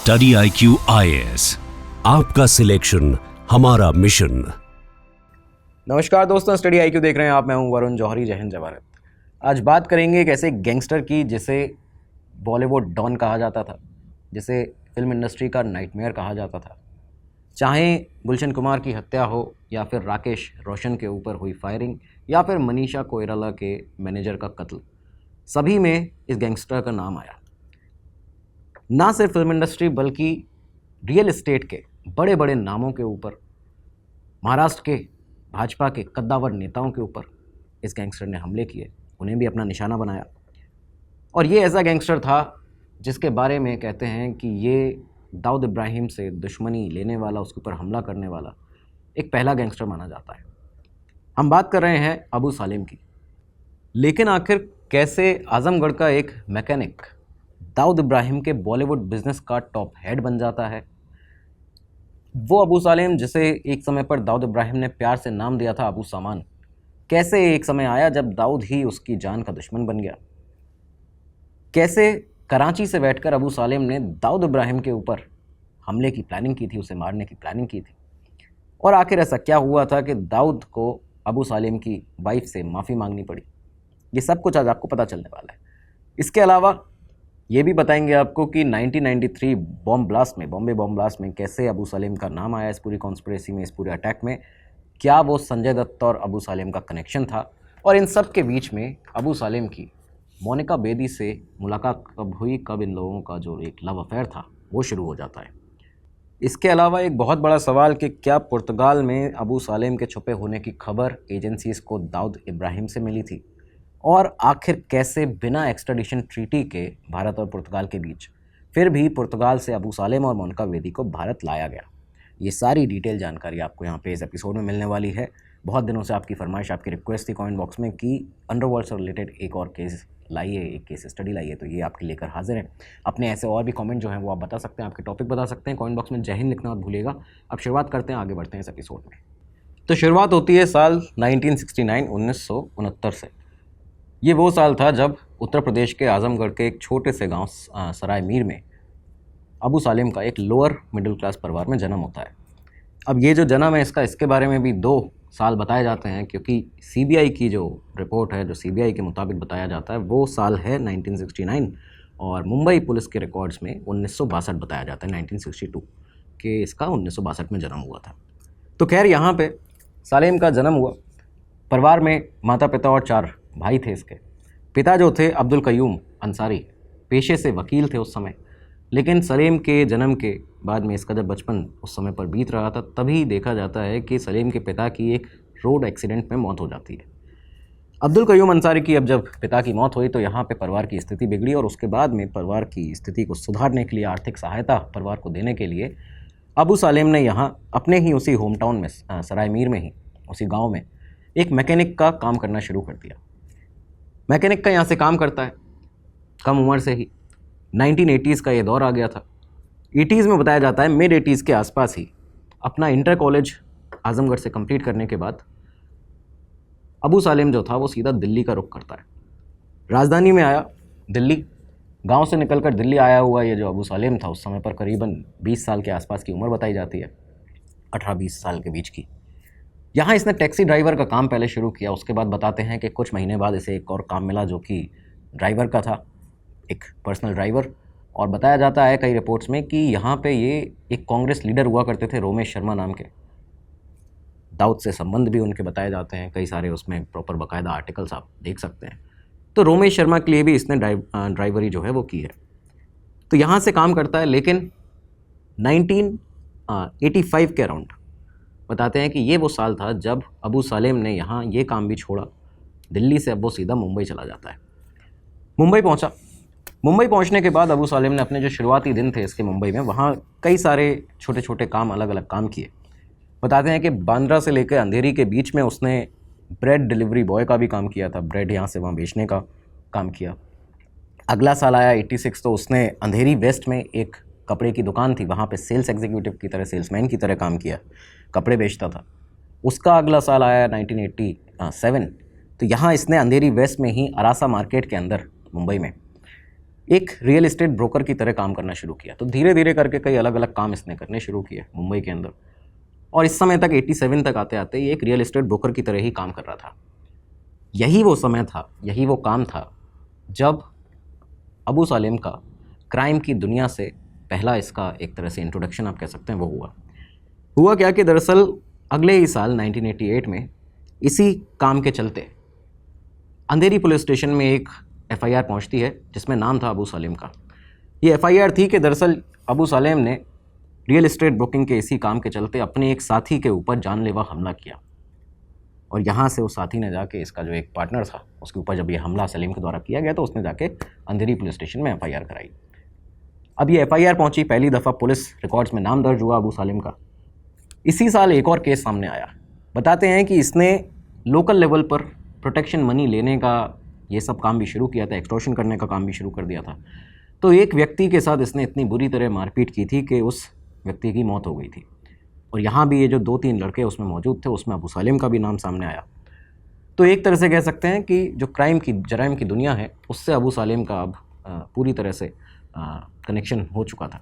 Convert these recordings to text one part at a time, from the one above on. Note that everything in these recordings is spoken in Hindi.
स्टडी IQ IAS, आपका सिलेक्शन हमारा मिशन। नमस्कार दोस्तों, स्टडी IQ देख रहे हैं आप। मैं हूं वरुण जौहरी। जय हिंद जय भारत। आज बात करेंगे एक ऐसे गैंगस्टर की जिसे बॉलीवुड डॉन कहा जाता था, जिसे फिल्म इंडस्ट्री का नाइटमेयर कहा जाता था। चाहे गुलशन कुमार की हत्या हो, या फिर राकेश रोशन के ऊपर हुई फायरिंग, या फिर मनीषा कोइराला के मैनेजर का कत्ल, सभी में इस गैंगस्टर का नाम आया। ना सिर्फ फिल्म इंडस्ट्री बल्कि रियल एस्टेट के बड़े बड़े नामों के ऊपर, महाराष्ट्र के भाजपा के कद्दावर नेताओं के ऊपर इस गैंगस्टर ने हमले किए, उन्हें भी अपना निशाना बनाया। और ये ऐसा गैंगस्टर था जिसके बारे में कहते हैं कि ये दाऊद इब्राहिम से दुश्मनी लेने वाला, उसके ऊपर हमला करने वाला एक पहला गैंगस्टर माना जाता है। हम बात कर रहे हैं अबू सालेम की। लेकिन आखिर कैसे आजमगढ़ का एक मैकेनिक दाऊद इब्राहिम के बॉलीवुड बिजनेस का टॉप हेड बन जाता है? वो अबू सालेम जिसे एक समय पर दाऊद इब्राहिम ने प्यार से नाम दिया था अबू सामान, कैसे एक समय आया जब दाऊद ही उसकी जान का दुश्मन बन गया? कैसे कराची से बैठकर अबू सालेम ने दाऊद इब्राहिम के ऊपर हमले की प्लानिंग की थी, उसे मारने की प्लानिंग की थी? और आखिर ऐसा क्या हुआ था कि दाऊद को अबू सालेम की वाइफ से माफ़ी मांगनी पड़ी? ये सब कुछ आज आपको पता चलने वाला है। इसके अलावा ये भी बताएंगे आपको कि 1993 बॉम्बे बॉम्ब ब्लास्ट में कैसे अबू सालेम का नाम आया इस पूरी कॉन्स्पिरेसी में, इस पूरे अटैक में। क्या वो संजय दत्त और अबू सालेम का कनेक्शन था? और इन सब के बीच में अबू सालेम की मोनिका बेदी से मुलाकात कब हुई, कब इन लोगों का जो एक लव अफेयर था वो शुरू हो जाता है। इसके अलावा एक बहुत बड़ा सवाल कि क्या पुर्तगाल में अबू सालेम के छुपे होने की खबर एजेंसीज को दाऊद इब्राहिम से मिली थी? और आखिर कैसे बिना एक्स्ट्राडिशन ट्रीटी के भारत और पुर्तगाल के बीच फिर भी पुर्तगाल से अबू सालेम और मोनिका बेदी को भारत लाया गया? ये सारी डिटेल जानकारी आपको यहाँ पे इस एपिसोड में मिलने वाली है। बहुत दिनों से आपकी फरमाइश, आपकी रिक्वेस्ट थी कमेंट बॉक्स में कि अंडरवर्ल्ड से रिलेटेड एक और केस लाइए, एक केस स्टडी लाइए, तो ये आपके लेकर हाजिर हैं। अपने ऐसे और भी कमेंट जो हैं वो आप बता सकते हैं, आपके टॉपिक बता सकते हैं। कमेंट बॉक्स में जय हिंद लिखना मत भूलिएगा। अब शुरुआत करते हैं, आगे बढ़ते हैं इस एपिसोड में। तो शुरुआत होती है साल 1969 से। ये वो साल था जब उत्तर प्रदेश के आजमगढ़ के एक छोटे से गांव सराय मीर में अबू सालेम का एक लोअर मिडिल क्लास परिवार में जन्म होता है। अब ये जो जन्म है इसके बारे में भी 2 साल बताए जाते हैं, क्योंकि सीबीआई की जो रिपोर्ट है, जो सीबीआई के मुताबिक बताया जाता है, वो साल है 1969 और मुंबई पुलिस के रिकॉर्ड्स में 1962 बताया जाता है, 1962 कि इसका 1962 में जन्म हुआ था। तो खैर यहाँ पे सालेम का जन्म हुआ। परिवार में माता पिता और 4 भाई थे इसके। पिता जो थे अब्दुल कयूम अंसारी, पेशे से वकील थे उस समय। लेकिन सलीम के जन्म के बाद में इसका जब बचपन उस समय पर बीत रहा था, तभी देखा जाता है कि सलीम के पिता की एक रोड एक्सीडेंट में मौत हो जाती है। अब्दुल कयूम अंसारी की अब जब पिता की मौत हुई तो यहाँ पे परिवार की स्थिति बिगड़ी, और उसके बाद में परिवार की स्थिति को सुधारने के लिए, आर्थिक सहायता परिवार को देने के लिए अबू सालेम ने यहाँ अपने ही उसी होम टाउन में, सराय मीर में ही, उसी गाँव में एक मैकेनिक का काम करना शुरू कर दिया। मैकेनिक का यहाँ से काम करता है कम उम्र से ही। 1980s का ये दौर आ गया था। 80s में बताया जाता है, मिड 80s के आसपास ही अपना इंटर कॉलेज आजमगढ़ से कंप्लीट करने के बाद अबू सालेम जो था वो सीधा दिल्ली का रुख करता है। राजधानी में आया दिल्ली। गांव से निकलकर दिल्ली आया हुआ ये जो अबू सालेम था, उस समय पर करीबन 20 साल के आसपास की उम्र बताई जाती है, 18-20 साल के बीच की। यहाँ इसने टैक्सी ड्राइवर का काम पहले शुरू किया। उसके बाद बताते हैं कि कुछ महीने बाद इसे एक और काम मिला जो कि ड्राइवर का था, एक पर्सनल ड्राइवर। और बताया जाता है कई रिपोर्ट्स में कि यहाँ पे ये एक कांग्रेस लीडर हुआ करते थे, रोमेश शर्मा नाम के। दाऊद से संबंध भी उनके बताए जाते हैं, कई सारे उसमें प्रॉपर बाकायदा आर्टिकल्स आप देख सकते हैं। तो रोमेश शर्मा के लिए भी इसने ड्राइवरी जो है वो की है। तो यहाँ से काम करता है। लेकिन 1985 के अराउंड बताते हैं कि ये वो साल था जब अबू सालेम ने यहाँ ये काम भी छोड़ा। दिल्ली से अब वो सीधा मुंबई चला जाता है। मुंबई पहुँचा। मुंबई पहुँचने के बाद अबू सालेम ने अपने जो शुरुआती दिन थे इसके मुंबई में, वहाँ कई सारे छोटे छोटे काम, अलग अलग काम किए। बताते हैं कि बांद्रा से लेकर अंधेरी के बीच में उसने ब्रेड डिलीवरी बॉय का भी काम किया था, ब्रेड यहाँ से वहाँ बेचने का काम किया। अगला साल आया 86, तो उसने अंधेरी वेस्ट में एक कपड़े की दुकान थी, वहाँ पे सेल्स एग्जीक्यूटिव की तरह, सेल्समैन की तरह काम किया, कपड़े बेचता था। उसका अगला साल आया 1987, तो यहाँ इसने अंधेरी वेस्ट में ही अरासा मार्केट के अंदर मुंबई में एक रियल एस्टेट ब्रोकर की तरह काम करना शुरू किया। तो धीरे धीरे करके कई अलग अलग काम इसने करने शुरू किए मुंबई के अंदर, और इस समय तक 87 तक आते आते ये एक रियल एस्टेट ब्रोकर की तरह ही काम कर रहा था। यही वो समय था, यही वो काम था जब अबू सालेम का क्राइम की दुनिया से पहला इसका एक तरह से इंट्रोडक्शन आप कह सकते हैं वो हुआ क्या कि दरअसल अगले ही साल 1988 में इसी काम के चलते अंधेरी पुलिस स्टेशन में एक एफआईआर पहुंचती है जिसमें नाम था अबू सालेम का। ये एफआईआर थी कि दरअसल अबू सालेम ने रियल एस्टेट ब्रोकिंग के इसी काम के चलते अपने एक साथी के ऊपर जानलेवा हमला किया, और यहाँ से उस साथी ने जाके इसका जो एक पार्टनर था उसके ऊपर जब ये हमला सलीम के द्वारा किया गया तो उसने जाके अंधेरी पुलिस स्टेशन में एफआईआर कराई। अब ये एफआईआर पहुंची, पहली दफ़ा पुलिस रिकॉर्ड्स में नाम दर्ज हुआ अबू सालेम का। इसी साल एक और केस सामने आया। बताते हैं कि इसने लोकल लेवल पर प्रोटेक्शन मनी लेने का ये सब काम भी शुरू किया था, एक्सटॉर्शन करने का काम भी शुरू कर दिया था। तो एक व्यक्ति के साथ इसने इतनी बुरी तरह मारपीट की थी कि उस व्यक्ति की मौत हो गई थी, और यहाँ भी ये जो 2-3 लड़के उसमें मौजूद थे उसमें अबू सालेम का भी नाम सामने आया। तो एक तरह से कह सकते हैं कि जो जराइम की दुनिया है उससे अबू सालेम का अब पूरी तरह से कनेक्शन हो चुका था।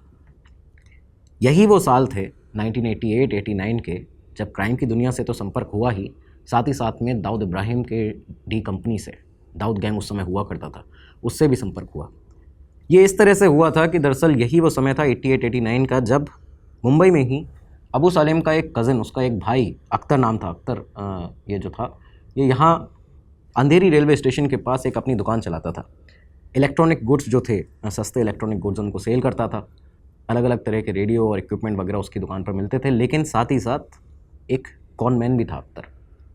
यही वो साल थे 1988-89 के, जब क्राइम की दुनिया से तो संपर्क हुआ ही, साथ ही साथ में दाऊद इब्राहिम के डी कंपनी से, दाऊद गैंग उस समय हुआ करता था, उससे भी संपर्क हुआ। ये इस तरह से हुआ था कि दरअसल यही वो समय था 88-89 का, जब मुंबई में ही अबू सालेम का एक कज़न, उसका एक भाई अख्तर नाम था, अख्तर ये जो था ये यहाँ अंधेरी रेलवे स्टेशन के पास एक अपनी दुकान चलाता था। इलेक्ट्रॉनिक गुड्स जो थे, सस्ते इलेक्ट्रॉनिक गुड्स उनको सेल करता था। अलग अलग तरह के रेडियो और इक्विपमेंट वगैरह उसकी दुकान पर मिलते थे, लेकिन साथ ही साथ एक कॉनमैन भी था अख्तर,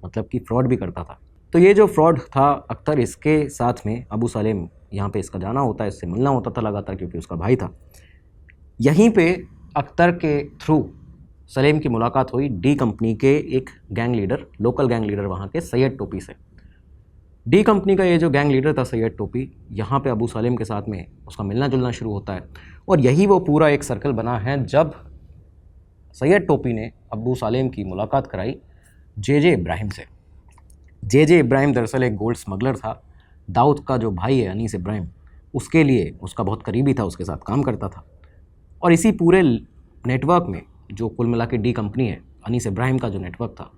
मतलब कि फ्रॉड भी करता था। तो ये जो फ्रॉड था अख्तर, इसके साथ में अबू सालेम यहाँ पे इसका जाना होता है, इससे मिलना होता था लगातार क्योंकि उसका भाई था। यहीं पे अख्तर के थ्रू सलेम की मुलाकात हुई डी कंपनी के एक gang leader, local gang leader वहाँ के, सैयद टोपी से। डी कंपनी का ये जो गैंग लीडर था सैयद टोपी, यहाँ पे अबू सालेम के साथ में उसका मिलना जुलना शुरू होता है, और यही वो पूरा एक सर्कल बना है जब सैयद टोपी ने अबू सालेम की मुलाकात कराई जे इब्राहिम से। जे इब्राहिम दरअसल एक गोल्ड स्मगलर था। दाऊद का जो भाई है अनीस इब्राहिम, उसके लिए उसका बहुत करीबी था, उसके साथ काम करता था। और इसी पूरे नेटवर्क में जो कुल मिला के डी कंपनी है, अनीस इब्राहिम का जो नेटवर्क था,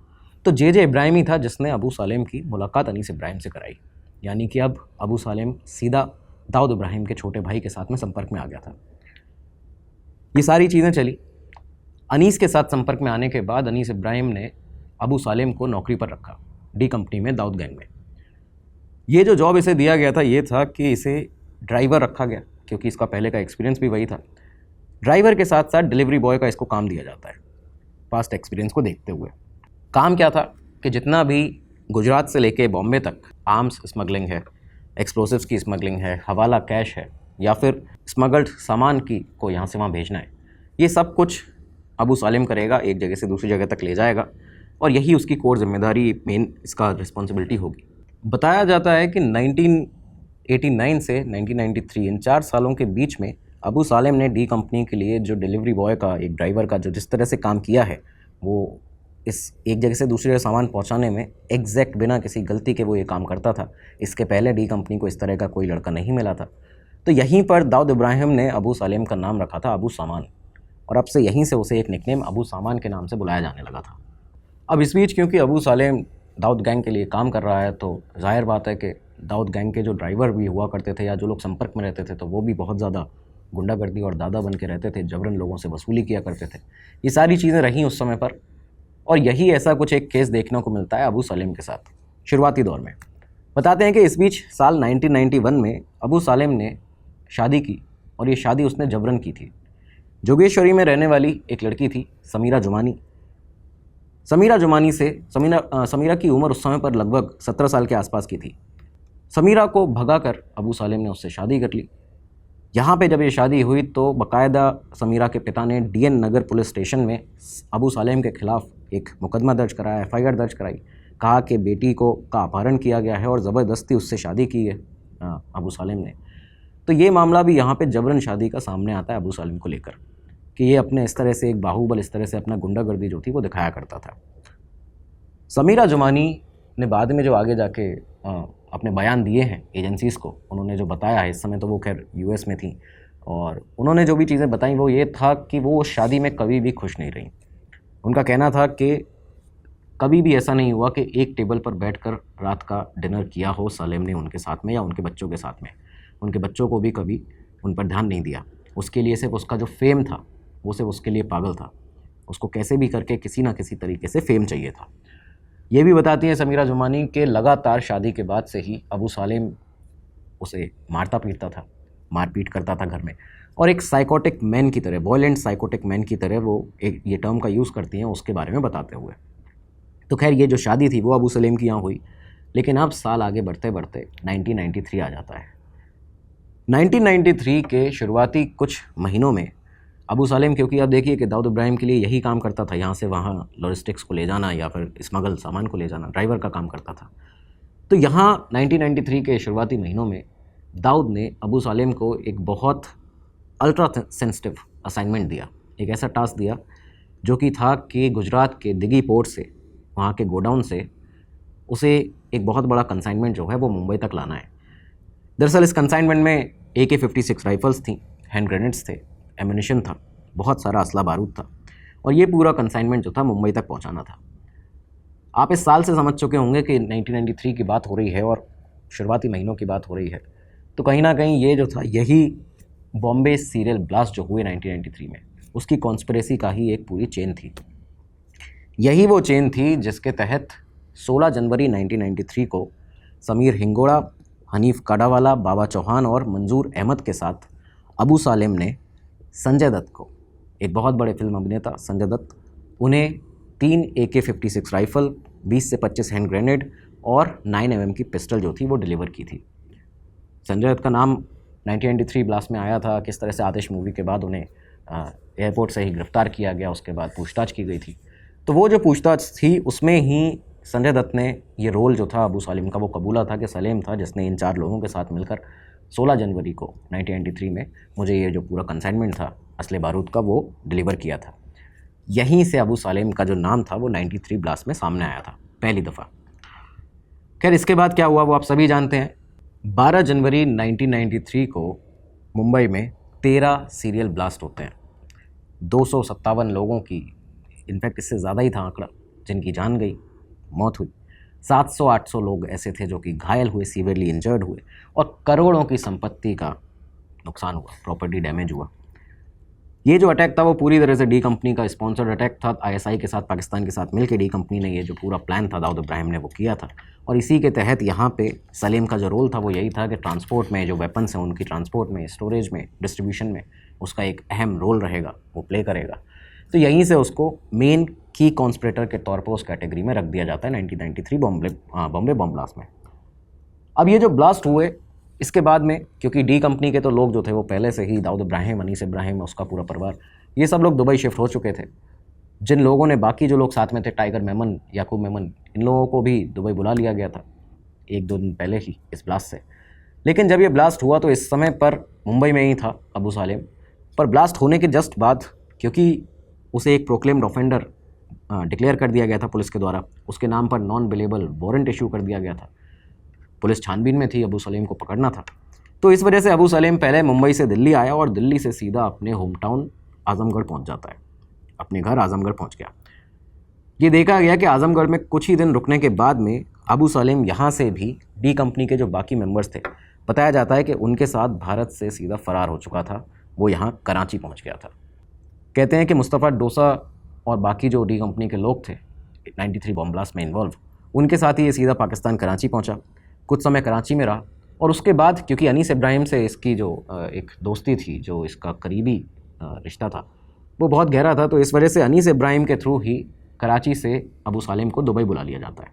तो जे इब्राहिम ही था जिसने अबू सालेम की मुलाकात अनीस इब्राहिम से कराई। यानी कि अब अबू सालेम सीधा दाऊद इब्राहिम के छोटे भाई के साथ में संपर्क में आ गया था। ये सारी चीज़ें चली। अनीस के साथ संपर्क में आने के बाद अनीस इब्राहिम ने अबू सालेम को नौकरी पर रखा डी कंपनी में, दाऊद गैंग में। ये जो जॉब इसे दिया गया था ये था कि इसे ड्राइवर रखा गया, क्योंकि इसका पहले का एक्सपीरियंस भी वही था। ड्राइवर के साथ साथ डिलीवरी बॉय का इसको काम दिया जाता है, पास्ट एक्सपीरियंस को देखते हुए। काम क्या था कि जितना भी गुजरात से लेके बॉम्बे तक आर्म्स स्मगलिंग है, एक्सप्लोसिव्स की स्मगलिंग है, हवाला कैश है, या फिर स्मगल्ड सामान की को यहाँ से वहाँ भेजना है, ये सब कुछ अबू सालेम करेगा, एक जगह से दूसरी जगह तक ले जाएगा, और यही उसकी कोर जिम्मेदारी, मेन इसका रिस्पॉन्सिबिलिटी होगी। बताया जाता है कि 1989 से 1993 इन 4 सालों के बीच में अबू सालेम ने डी कंपनी के लिए जो डिलीवरी बॉय का, एक ड्राइवर का जो जिस तरह से काम किया है, वो इस एक जगह से दूसरी जगह सामान पहुंचाने में एग्जैक्ट बिना किसी गलती के वो ये काम करता था। इसके पहले डी कंपनी को इस तरह का कोई लड़का नहीं मिला था। तो यहीं पर दाऊद इब्राहिम ने अबू सालेम का नाम रखा था अबू सामान, और अब से यहीं से उसे एक निकनेम अबू सामान के नाम से बुलाया जाने लगा था। अब इस बीच क्योंकि अबू सालेम दाऊद गैंग के लिए काम कर रहा है, तो जाहिर बात है कि दाऊद गैंग के जो ड्राइवर भी हुआ करते थे या जो लोग संपर्क में रहते थे, तो वो भी बहुत ज़्यादा गुंडागर्दी और दादा बन के रहते थे, जबरन लोगों से वसूली किया करते थे। ये सारी चीज़ें रहीं उस समय पर, और यही ऐसा कुछ एक केस देखने को मिलता है अबू सालेम के साथ शुरुआती दौर में। बताते हैं कि इस बीच साल 1991 में अबू सालेम ने शादी की, और ये शादी उसने जबरन की थी। जोगेश्वरी में रहने वाली एक लड़की थी समीरा जुमानी। समीरा की उम्र उस समय पर लगभग 17 साल के आसपास की थी। समीरा को भगाकर अबू सालेम ने उससे शादी कर ली। यहाँ पे जब ये शादी हुई तो बाकायदा समीरा के पिता ने डीएन नगर पुलिस स्टेशन में अबू सालेम के खिलाफ एक मुकदमा दर्ज कराया, एफआईआर दर्ज कराई। कहा कि बेटी का अपहरण किया गया है और ज़बरदस्ती उससे शादी की है अबू सालेम ने। तो ये मामला भी यहाँ पे जबरन शादी का सामने आता है अबू सालेम को लेकर, कि ये अपने इस तरह से एक बाहुबल, इस तरह से अपना गुंडागर्दी जो थी वो दिखाया करता था। समीरा जुमानी ने बाद में जो आगे जाके अपने बयान दिए हैं एजेंसीज़ को, उन्होंने जो बताया है, इस समय तो वो खैर यूएस में थी, और उन्होंने जो भी चीज़ें बताई वो ये था कि वो शादी में कभी भी खुश नहीं रहीं। उनका कहना था कि कभी भी ऐसा नहीं हुआ कि एक टेबल पर बैठकर रात का डिनर किया हो सालेम ने उनके साथ में या उनके बच्चों के साथ में। उनके बच्चों को भी कभी उन पर ध्यान नहीं दिया। उसके लिए सिर्फ उसका जो फेम था वो सिर्फ उसके लिए पागल था। उसको कैसे भी करके किसी ना किसी तरीके से फेम चाहिए था। ये भी बताती हैं समीरा जुमानी कि लगातार शादी के बाद से ही अबू सालेम उसे मारता पीटता था, मारपीट करता था घर में, और एक साइकोटिक मैन की तरह, वॉयलेंट साइकोटिक मैन की तरह वो एक ये टर्म का यूज़ करती हैं उसके बारे में बताते हुए। तो खैर ये जो शादी थी वो अबू सलेम की यहाँ हुई, लेकिन अब साल आगे बढ़ते बढ़ते 1993 आ जाता है। 1993 के शुरुआती कुछ महीनों में अबू सालेम, क्योंकि अब देखिए कि दाऊद इब्राहिम के लिए यही काम करता था, यहाँ से वहाँ लॉजिस्टिक्स को ले जाना या फिर स्मगल सामान को ले जाना, ड्राइवर का काम करता था। तो यहाँ 1993 के शुरुआती महीनों में दाऊद ने अबू सालेम को एक बहुत अल्ट्रा सेंसिटिव असाइनमेंट दिया, एक ऐसा टास्क दिया जो कि था कि गुजरात के दिघी पोर्ट से, वहाँ के गोडाउन से उसे एक बहुत बड़ा कंसाइनमेंट जो है वो मुंबई तक लाना है। दरअसल इस कंसाइनमेंट में AK-56 राइफल्स थी, हैंड ग्रेनेड्स थे, एम्यूनिशन था, बहुत सारा असला बारूद था, और ये पूरा कंसाइनमेंट जो था मुंबई तक पहुँचाना था। आप इस साल से समझ चुके होंगे कि 1993 की बात हो रही है और शुरुआती महीनों की बात हो रही है, तो कहीं ना कहीं ये जो था यही बॉम्बे सीरियल ब्लास्ट जो हुए 1993 में, उसकी कॉन्स्पिरेसी का ही एक पूरी चेन थी। यही वो चेन थी जिसके तहत 16 जनवरी 1993 को समीर हिंगोड़ा, हनीफ काडावाला, बाबा चौहान और मंजूर अहमद के साथ अबू सालेम ने संजय दत्त को, एक बहुत बड़े फिल्म अभिनेता संजय दत्त, उन्हें 3 AK-56 राइफ़ल, 20 से 25 हैंड ग्रेनेड और 9mm की पिस्टल जो थी वो डिलीवर की थी। संजय दत्त का नाम 1993 ब्लास्ट में आया था। किस तरह से आतिश मूवी के बाद उन्हें एयरपोर्ट से ही गिरफ्तार किया गया, उसके बाद पूछताछ की गई थी। तो वो जो पूछताछ थी उसमें ही संजय दत्त ने ये रोल जो था अबू सालेम का वो कबूला था कि सलेम था जिसने इन 4 लोगों के साथ मिलकर 16 जनवरी को 1993 में मुझे ये जो पूरा कंसाइनमेंट था असले बारूद का वो डिलीवर किया था। यहीं से अबू सालेम का जो नाम था वो 93 ब्लास्ट में सामने आया था पहली दफ़ा। खैर इसके बाद क्या हुआ वो आप सभी जानते हैं। 12 जनवरी 1993 को मुंबई में 13 सीरियल ब्लास्ट होते हैं। 257 लोगों की, इनफैक्ट इससे ज़्यादा ही था आंकड़ा, जिनकी जान गई, मौत हुई। 700-800 लोग ऐसे थे जो कि घायल हुए, सीवियरली इंजर्ड हुए, और करोड़ों की संपत्ति का नुकसान हुआ, प्रॉपर्टी डैमेज हुआ। ये जो अटैक था वो पूरी तरह से डी कंपनी का स्पॉन्सर्ड अटैक था। ISI के साथ, पाकिस्तान के साथ मिलकर डी कंपनी ने ये जो पूरा प्लान था दाऊद इब्राहिम ने वो किया था, और इसी के तहत यहाँ पे सलीम का जो रोल था वो यही था कि ट्रांसपोर्ट में जो वेपन्स हैं उनकी ट्रांसपोर्ट में, स्टोरेज में, डिस्ट्रीब्यूशन में उसका एक अहम रोल रहेगा, वो प्ले करेगा। तो यहीं से उसको मेन की कॉन्स्पिरेटर के तौर पर उस कैटेगरी में रख दिया जाता है 1993 बॉम्बे बॉम्ब ब्लास्ट में। अब ये जो ब्लास्ट हुए इसके बाद में, क्योंकि डी कंपनी के तो लोग जो थे वो पहले से ही, दाऊद इब्राहिम, अनीस इब्राहिम, उसका पूरा परिवार, ये सब लोग दुबई शिफ्ट हो चुके थे। जिन लोगों ने, बाकी जो लोग साथ में थे, टाइगर मेमन, याकूब मेमन, इन लोगों को भी दुबई बुला लिया गया था 1-2 दिन पहले ही इस ब्लास्ट से। लेकिन जब ये ब्लास्ट हुआ तो इस समय पर मुंबई में ही था अबू सालेम, पर ब्लास्ट होने के जस्ट बाद, क्योंकि उसे एक प्रोक्लेम्ड ऑफेंडर डिक्लेयर कर दिया गया था पुलिस के द्वारा, उसके नाम पर नॉन बेलेबल वारंट इशू कर दिया गया था। पुलिस छानबीन में थी, अबू सलीम को पकड़ना था। तो इस वजह से अबू सलीम पहले मुंबई से दिल्ली आया और दिल्ली से सीधा अपने होम टाउन आजमगढ़ पहुंच जाता है, अपने घर आजमगढ़ पहुंच गया। ये देखा गया कि आजमगढ़ में कुछ ही दिन रुकने के बाद में अबू सलीम यहाँ से भी डी कंपनी के जो बाकी मेंबर्स थे, बताया जाता है कि उनके साथ भारत से सीधा फ़रार हो चुका था, वो यहाँ कराची पहुँच गया था। कहते हैं कि मुस्तफ़ा डोसा और बाकी जो डी कंपनी के लोग थे 93 बॉम्ब ब्लास्ट में इन्वॉल्व, उनके साथ ही ये सीधा पाकिस्तान कराची पहुँचा, कुछ समय कराची में रहा, और उसके बाद क्योंकि अनीस इब्राहिम से इसकी जो एक दोस्ती थी, जो इसका करीबी रिश्ता था वो बहुत गहरा था, तो इस वजह से अनीस इब्राहिम के थ्रू ही कराची से अबू सालेम को दुबई बुला लिया जाता है।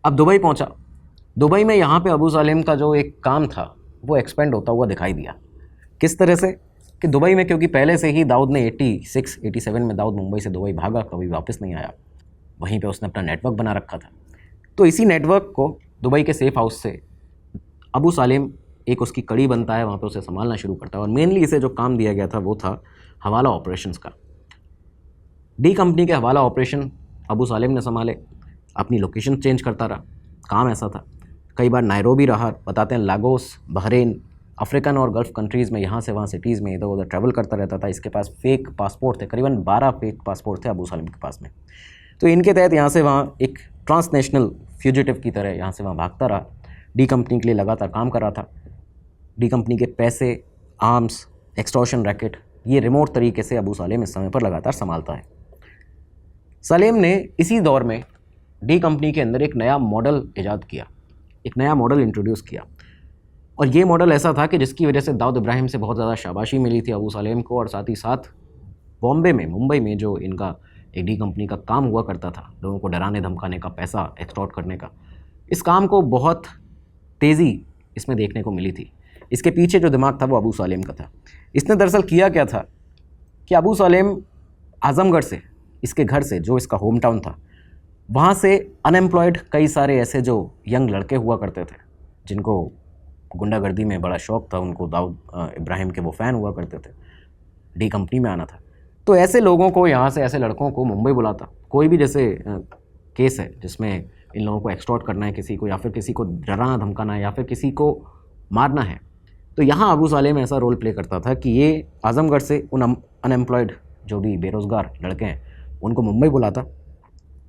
अब दुबई पहुंचा। दुबई में यहाँ पे अबू सालेम का जो एक काम था वो एक्सपेंड होता हुआ दिखाई दिया। किस तरह से कि दुबई में, क्योंकि पहले से ही दाऊद ने 86-87 में दाऊद मुंबई से दुबई भागा, कभी वापस नहीं आया, वहीं पे उसने अपना नेटवर्क बना रखा था। तो इसी नेटवर्क को दुबई के सेफ हाउस से अबू सालेम, एक उसकी कड़ी बनता है, वहाँ पे उसे संभालना शुरू करता है, और मेनली इसे जो काम दिया गया था वो था हवाला ऑपरेशंस का। डी कंपनी के हवाला ऑपरेशन अबू सालेम ने संभाले, अपनी लोकेशन चेंज करता रहा, काम ऐसा था। कई बार नायरोबी रहा, बताते हैं लागोस, बहरीन, अफ्रीकन और गल्फ़ कंट्रीज़ में यहाँ से वहाँ सिटीज़ में इधर उधर ट्रैवल करता रहता था। इसके पास फेक पासपोर्ट थे, करीबन 12 फेक पासपोर्ट थे अबू सालेम के पास में। तो इनके तहत यहाँ से वहाँ एक ट्रांसनेशनल फ्यूजिटिव की तरह यहाँ से वहाँ भागता रहा, डी कंपनी के लिए लगातार काम कर रहा था। डी कंपनी के पैसे, आर्म्स, एक्सटॉर्शन रैकेट, ये रिमोट तरीके से अबू सालेम इस समय पर लगातार संभालता है। सलेम ने इसी दौर में डी कंपनी के अंदर एक नया मॉडल इजाद किया, एक नया मॉडल इंट्रोड्यूस किया, और ये मॉडल ऐसा था कि जिसकी वजह से दाऊद इब्राहिम से बहुत ज़्यादा शाबाशी मिली थी अबू सालेम को, और साथ ही साथ बॉम्बे में, मुंबई में जो इनका एक डी कंपनी का काम हुआ करता था, लोगों को डराने धमकाने का, पैसा एक्सटॉर्ट करने का, इस काम को बहुत तेज़ी इसमें देखने को मिली थी। इसके पीछे जो दिमाग था वो अबू सालेम का था। इसने दरअसल किया क्या था कि अबू सालेम आज़मगढ़ से, इसके घर से, जो इसका होम टाउन था, वहाँ से अनएम्प्लॉयड कई सारे ऐसे जो यंग लड़के हुआ करते थे, जिनको गुंडागर्दी में बड़ा शौक़ था, उनको दाऊद इब्राहिम के वो फ़ैन हुआ करते थे, डी कंपनी में आना था, तो ऐसे लोगों को, यहाँ से ऐसे लड़कों को मुंबई बुलाता। कोई भी जैसे केस है जिसमें इन लोगों को एक्सटॉर्ट करना है किसी को, या फिर किसी को डराना धमकाना है, या फिर किसी को मारना है, तो यहाँ अबू सालेम ऐसा रोल प्ले करता था कि ये आज़मगढ़ से उन अनएम्प्लॉयड जो भी बेरोज़गार लड़के हैं उनको मुंबई बुलाता,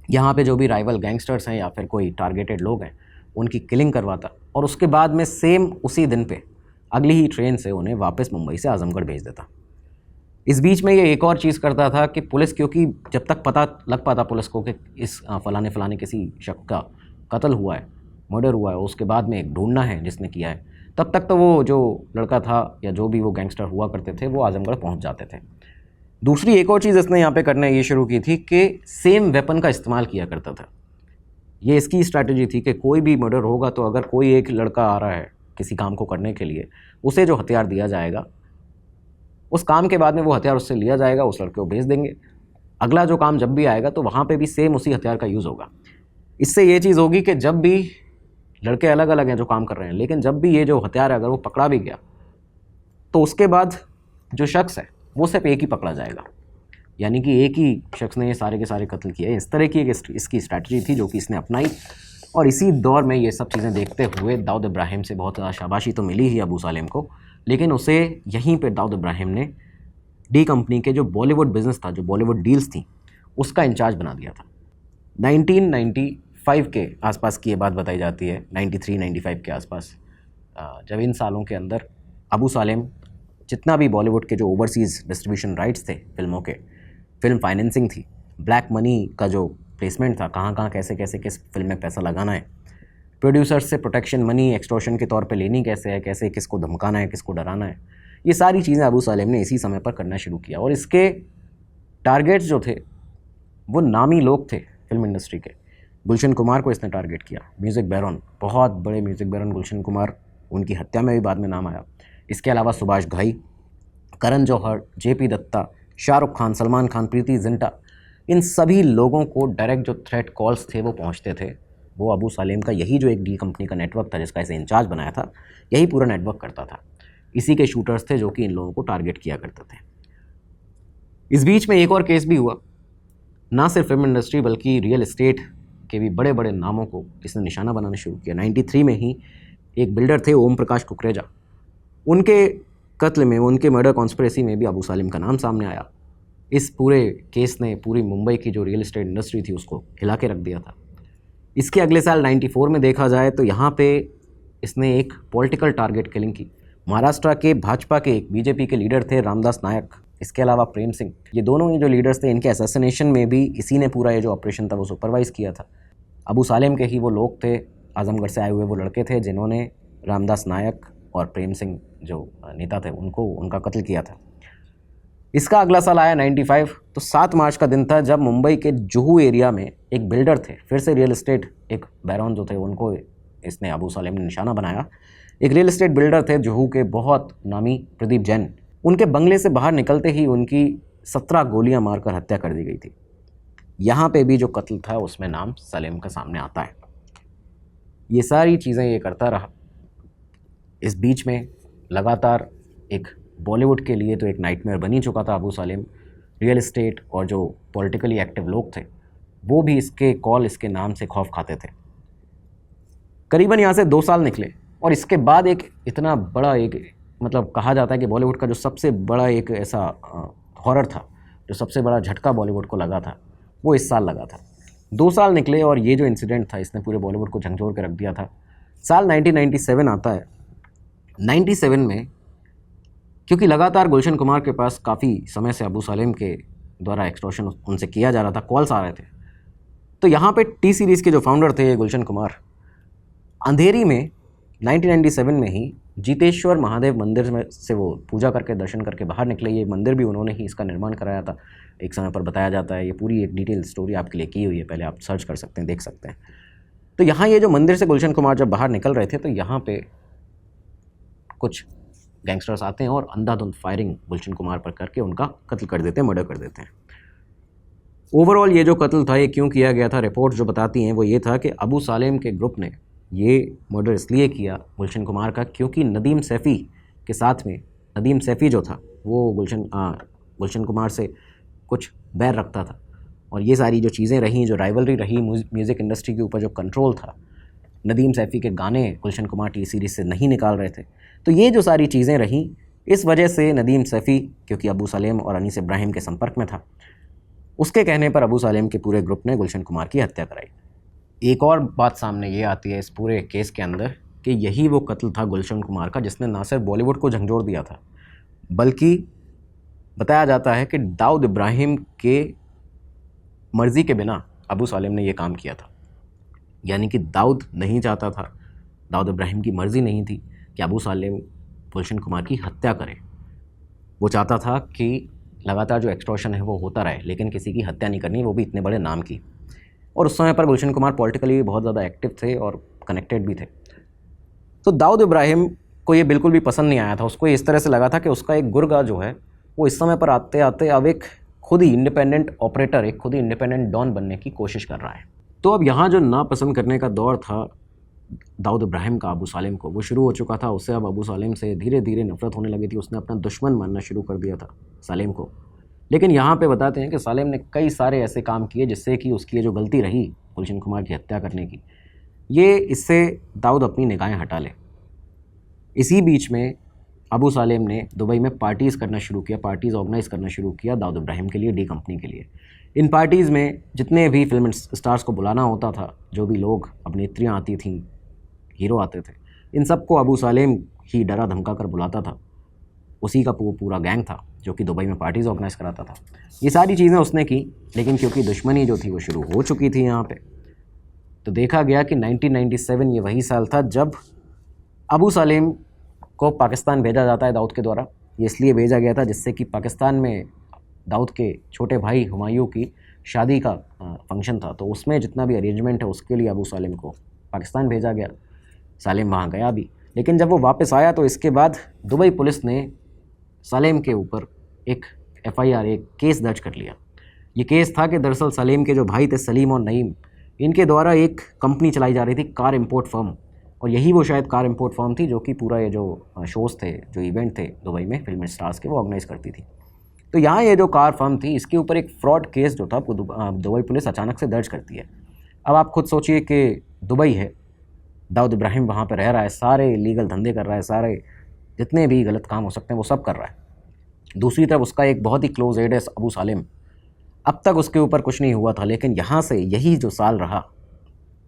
यहाँ पे जो भी राइवल गैंगस्टर्स हैं या फिर कोई टारगेटेड लोग हैं उनकी किलिंग करवाता, और उसके बाद में सेम उसी दिन पे अगली ही ट्रेन से उन्हें वापस मुंबई से आज़मगढ़ भेज देता। इस बीच में ये एक और चीज़ करता था कि पुलिस, क्योंकि जब तक पता लग पाता पुलिस को कि इस फलाने किसी शख्स का कत्ल हुआ है, मर्डर हुआ है, उसके बाद में ढूंढना है जिसने किया है, तब तक तो वो जो लड़का था या जो भी वो गैंगस्टर हुआ करते थे वो आज़मगढ़ पहुंच जाते थे। दूसरी एक और चीज़ इसने यहाँ पे करने ये शुरू की थी कि सेम वेपन का इस्तेमाल किया करता था। ये इसकी स्ट्रैटेजी थी कि कोई भी मर्डर होगा तो अगर कोई एक लड़का आ रहा है किसी काम को करने के लिए, उसे जो हथियार दिया जाएगा, उस काम के बाद में वो हथियार उससे लिया जाएगा, उस लड़के को भेज देंगे, अगला जो काम जब भी आएगा तो वहाँ पे भी सेम उसी हथियार का यूज़ होगा। इससे ये चीज़ होगी कि जब भी लड़के अलग अलग हैं जो काम कर रहे हैं, लेकिन जब भी ये जो हथियार है अगर वो पकड़ा भी गया तो उसके बाद जो शख्स है वो सिर्फ एक ही पकड़ा जाएगा, यानी कि एक ही शख्स ने ये सारे के सारे कत्ल किए। इस तरह की एक इसकी स्ट्रैटेजी थी जो कि इसने अपनाई, और इसी दौर में ये सब चीज़ें देखते हुए दाऊद इब्राहिम से बहुत ज़्यादा शाबाशी तो मिली ही अबू सालेम को, लेकिन उसे यहीं पे दाऊद इब्राहिम ने डी कंपनी के जो बॉलीवुड बिज़नेस था, जो बॉलीवुड डील्स थी, उसका इंचार्ज बना दिया था। 1995 के आसपास की ये बात बताई जाती है, 93-95 के आसपास, जब इन सालों के अंदर अबू सालेम जितना भी बॉलीवुड के जो ओवरसीज़ डिस्ट्रीब्यूशन राइट्स थे फिल्मों के, फिल्म फाइनेंसिंग थी, ब्लैक मनी का जो प्लेसमेंट था, कहाँ कहाँ कैसे कैसे किस फिल्म में पैसा लगाना है, प्रोड्यूसर्स से प्रोटेक्शन मनी एक्सटॉर्शन के तौर पे लेनी कैसे है, कैसे किसको धमकाना है, किसको डराना है, ये सारी चीज़ें अबू सालेम ने इसी समय पर करना शुरू किया। और इसके टारगेट्स जो थे वो नामी लोग थे फिल्म इंडस्ट्री के। गुलशन कुमार को इसने टारगेट किया, म्यूज़िक बैरन, बहुत बड़े म्यूज़िक बैरन गुलशन कुमार, उनकी हत्या में भी बाद में नाम आया। इसके अलावा सुभाष घाई, करण जौहर, जेपी दत्ता, शाहरुख खान, सलमान खान, प्रीति जिंटा, इन सभी लोगों को डायरेक्ट जो थ्रेट कॉल्स थे वो पहुंचते थे, वो अबू सालेम का यही जो एक डी कंपनी का नेटवर्क था जिसका इसे इंचार्ज बनाया था, यही पूरा नेटवर्क करता था। इसी के शूटर्स थे जो कि इन लोगों को टारगेट किया करते थे। इस बीच में एक और केस भी हुआ, ना सिर्फ फिल्म इंडस्ट्री बल्कि रियल एस्टेट के भी बड़े बड़े नामों को इसने निशाना बनाना शुरू किया। 93 में ही एक बिल्डर थे ओम प्रकाश कुकरेजा, उनके कत्ल में, उनके मर्डर कॉन्स्पिरेसी में भी अबू सालेम का नाम सामने आया। इस पूरे केस ने पूरी मुंबई की जो रियल एस्टेट इंडस्ट्री थी उसको हिला के रख दिया था। इसके अगले साल 94 में देखा जाए तो यहाँ पे इसने एक पॉलिटिकल टारगेट किलिंग की। महाराष्ट्र के भाजपा के एक बीजेपी के लीडर थे रामदास नायक, इसके अलावा प्रेम सिंह, ये दोनों ही जो लीडर्स थे, इनके असैसिनेशन में भी इसी ने पूरा ये जो ऑपरेशन था वो सुपरवाइज़ किया था। अबू सालेम के ही वो लोग थे, आजमगढ़ से आए हुए वो लड़के थे जिन्होंने रामदास नायक और प्रेम सिंह जो नेता थे उनको, उनका कत्ल किया था। इसका अगला साल आया 95, तो 7 मार्च का दिन था जब मुंबई के जुहू एरिया में एक बिल्डर थे, फिर से रियल एस्टेट एक बैरन जो थे उनको इसने, अबू सालेम ने निशाना बनाया। एक रियल एस्टेट बिल्डर थे जुहू के, बहुत नामी, प्रदीप जैन। उनके बंगले से बाहर निकलते ही उनकी 17 गोलियां मारकर हत्या कर दी गई थी। यहाँ पे भी जो कत्ल था उसमें नाम सलेम का सामने आता है। ये सारी चीज़ें ये करता रहा। इस बीच में लगातार एक बॉलीवुड के लिए तो एक नाइटमेयर बनी चुका था अबू सालेम। रियल एस्टेट और जो पॉलिटिकली एक्टिव लोग थे वो भी इसके कॉल, इसके नाम से खौफ खाते थे। करीबन यहाँ से 2 साल निकले और इसके बाद एक इतना बड़ा एक मतलब कहा जाता है कि बॉलीवुड का जो सबसे बड़ा एक ऐसा हॉरर था, जो सबसे बड़ा झटका बॉलीवुड को लगा था, वो इस साल लगा था। 2 साल निकले और ये जो इंसिडेंट था इसने पूरे बॉलीवुड को झकझोर के रख दिया था। साल 1997 आता है। 97 में क्योंकि लगातार गुलशन कुमार के पास काफ़ी समय से अबू सालेम के द्वारा एक्सटॉर्शन उनसे किया जा रहा था, कॉल्स आ रहे थे, तो यहाँ पे टी सीरीज़ के जो फाउंडर थे गुलशन कुमार, अंधेरी में 1997 में ही जीतेश्वर महादेव मंदिर में से वो पूजा करके दर्शन करके बाहर निकले। ये मंदिर भी उन्होंने ही इसका निर्माण कराया था, एक समय पर बताया जाता है। ये पूरी एक डिटेल स्टोरी आपके लिए की हुई है, पहले आप सर्च कर सकते हैं, देख सकते हैं। तो यहाँ ये जो मंदिर से गुलशन कुमार जब बाहर निकल रहे थे तो यहाँ पे कुछ गैंगस्टर्स आते हैं और अंधाधुंध फायरिंग गुलशन कुमार पर करके उनका कत्ल कर देते हैं, मर्डर कर देते हैं। ओवरऑल ये जो कत्ल था ये क्यों किया गया था, रिपोर्ट जो बताती हैं वो ये था कि अबू सालेम के ग्रुप ने ये मर्डर इसलिए किया गुलशन कुमार का क्योंकि नदीम सैफ़ी के साथ में, नदीम सैफ़ी जो था वो गुलशन कुमार से कुछ बैर रखता था और ये सारी जो चीज़ें रहीं, जो राइवलरी रही म्यूज़िक इंडस्ट्री के ऊपर, जो कंट्रोल था, नदीम सैफ़ी के गाने गुलशन कुमार टी सीरीज़ से नहीं निकाल रहे थे, तो ये जो सारी चीज़ें रहीं, इस वजह से नदीम सैफ़ी क्योंकि अबू सालेम और अनीस इब्राहिम के संपर्क में था, उसके कहने पर अबू सालेम के पूरे ग्रुप ने गुलशन कुमार की हत्या कराई। एक और बात सामने ये आती है इस पूरे केस के अंदर कि यही वो कत्ल था गुलशन कुमार का जिसने ना सिर्फ बॉलीवुड को झंझोर दिया था, बल्कि बताया जाता है कि दाऊद इब्राहिम के मर्ज़ी के बिना अबू सालेम ने ये काम किया था। यानी कि दाऊद नहीं चाहता था, दाऊद इब्राहिम की मर्ज़ी नहीं थी कि अबू सालेम गुलशन कुमार की हत्या करे। वो चाहता था कि लगातार जो एक्सटॉर्शन है वो होता रहे, लेकिन किसी की हत्या नहीं करनी, वो भी इतने बड़े नाम की। और उस समय पर गुलशन कुमार पॉलिटिकली बहुत ज़्यादा एक्टिव थे और कनेक्टेड भी थे। तो दाऊद इब्राहिम को ये बिल्कुल भी पसंद नहीं आया था। उसको इस तरह से लगा था कि उसका एक गुर्गा जो है वो इस समय पर आते आते अब एक खुद ही इंडिपेंडेंट ऑपरेटर, एक खुद ही इंडिपेंडेंट डॉन बनने की कोशिश कर रहा है। तो अब यहाँ जो नापसंद करने का दौर था दाऊद इब्राहिम का अबू सालेम को, वो शुरू हो चुका था। उससे अब अबू सालेम से धीरे धीरे नफरत होने लगी थी। उसने अपना दुश्मन मानना शुरू कर दिया था सालेम को। लेकिन यहाँ पे बताते हैं कि सालेम ने कई सारे ऐसे काम किए जिससे कि उसकी ये जो गलती रही गुलशन कुमार की हत्या करने की, ये इससे दाऊद अपनी निगाहें हटा ले। इसी बीच में अबू सालेम ने दुबई में पार्टीज़ करना शुरू किया, पार्टीज़ ऑर्गेनाइज़ करना शुरू किया दाऊद इब्राहिम के लिए, डी कंपनी के लिए। इन पार्टीज़ में जितने भी फिल्म स्टार्स को बुलाना होता था, जो भी लोग, अभिनेत्रियाँ आती थीं, हीरो आते थे, इन सबको अबू सालेम ही डरा धमका कर बुलाता था। उसी का पूरा गैंग था जो कि दुबई में पार्टीज़ ऑर्गेनाइज़ कराता था। ये सारी चीज़ें उसने की, लेकिन क्योंकि दुश्मनी जो थी वो शुरू हो चुकी थी यहाँ पे, तो देखा गया कि 1997 ये वही साल था जब अबू सालेम को पाकिस्तान भेजा जाता है दाऊद के द्वारा। ये इसलिए भेजा गया था जिससे कि पाकिस्तान में दाऊद के छोटे भाई हुमायूं की शादी का फंक्शन था, तो उसमें जितना भी अरेंजमेंट है उसके लिए अबू सालेम को पाकिस्तान भेजा गया। सालेम वहाँ गया भी, लेकिन जब वो वापस आया तो इसके बाद दुबई पुलिस ने सालेम के ऊपर एक FIR, एक केस दर्ज कर लिया। ये केस था कि दरअसल सालेम के जो भाई थे सलीम और नईम, इनके द्वारा एक कंपनी चलाई जा रही थी, कार इंपोर्ट फर्म, और यही वो शायद कार इंपोर्ट फर्म थी जो कि पूरा ये जो शोज़ थे, जो इवेंट थे दुबई में फिल्म स्टार्स के, वो ऑर्गेनाइज़ करती थी। तो यहाँ ये जो कार फर्म थी, इसके ऊपर एक फ्रॉड केस जो था दुबई पुलिस अचानक से दर्ज करती है। अब आप खुद सोचिए कि दुबई है, दाऊद इब्राहिम वहाँ पर रह रहा है, सारे लीगल धंधे कर रहा है, सारे जितने भी गलत काम हो सकते हैं वो सब कर रहा है। दूसरी तरफ उसका एक बहुत ही क्लोज एड है अबू सालेम। अब तक उसके ऊपर कुछ नहीं हुआ था, लेकिन यहाँ से यही जो साल रहा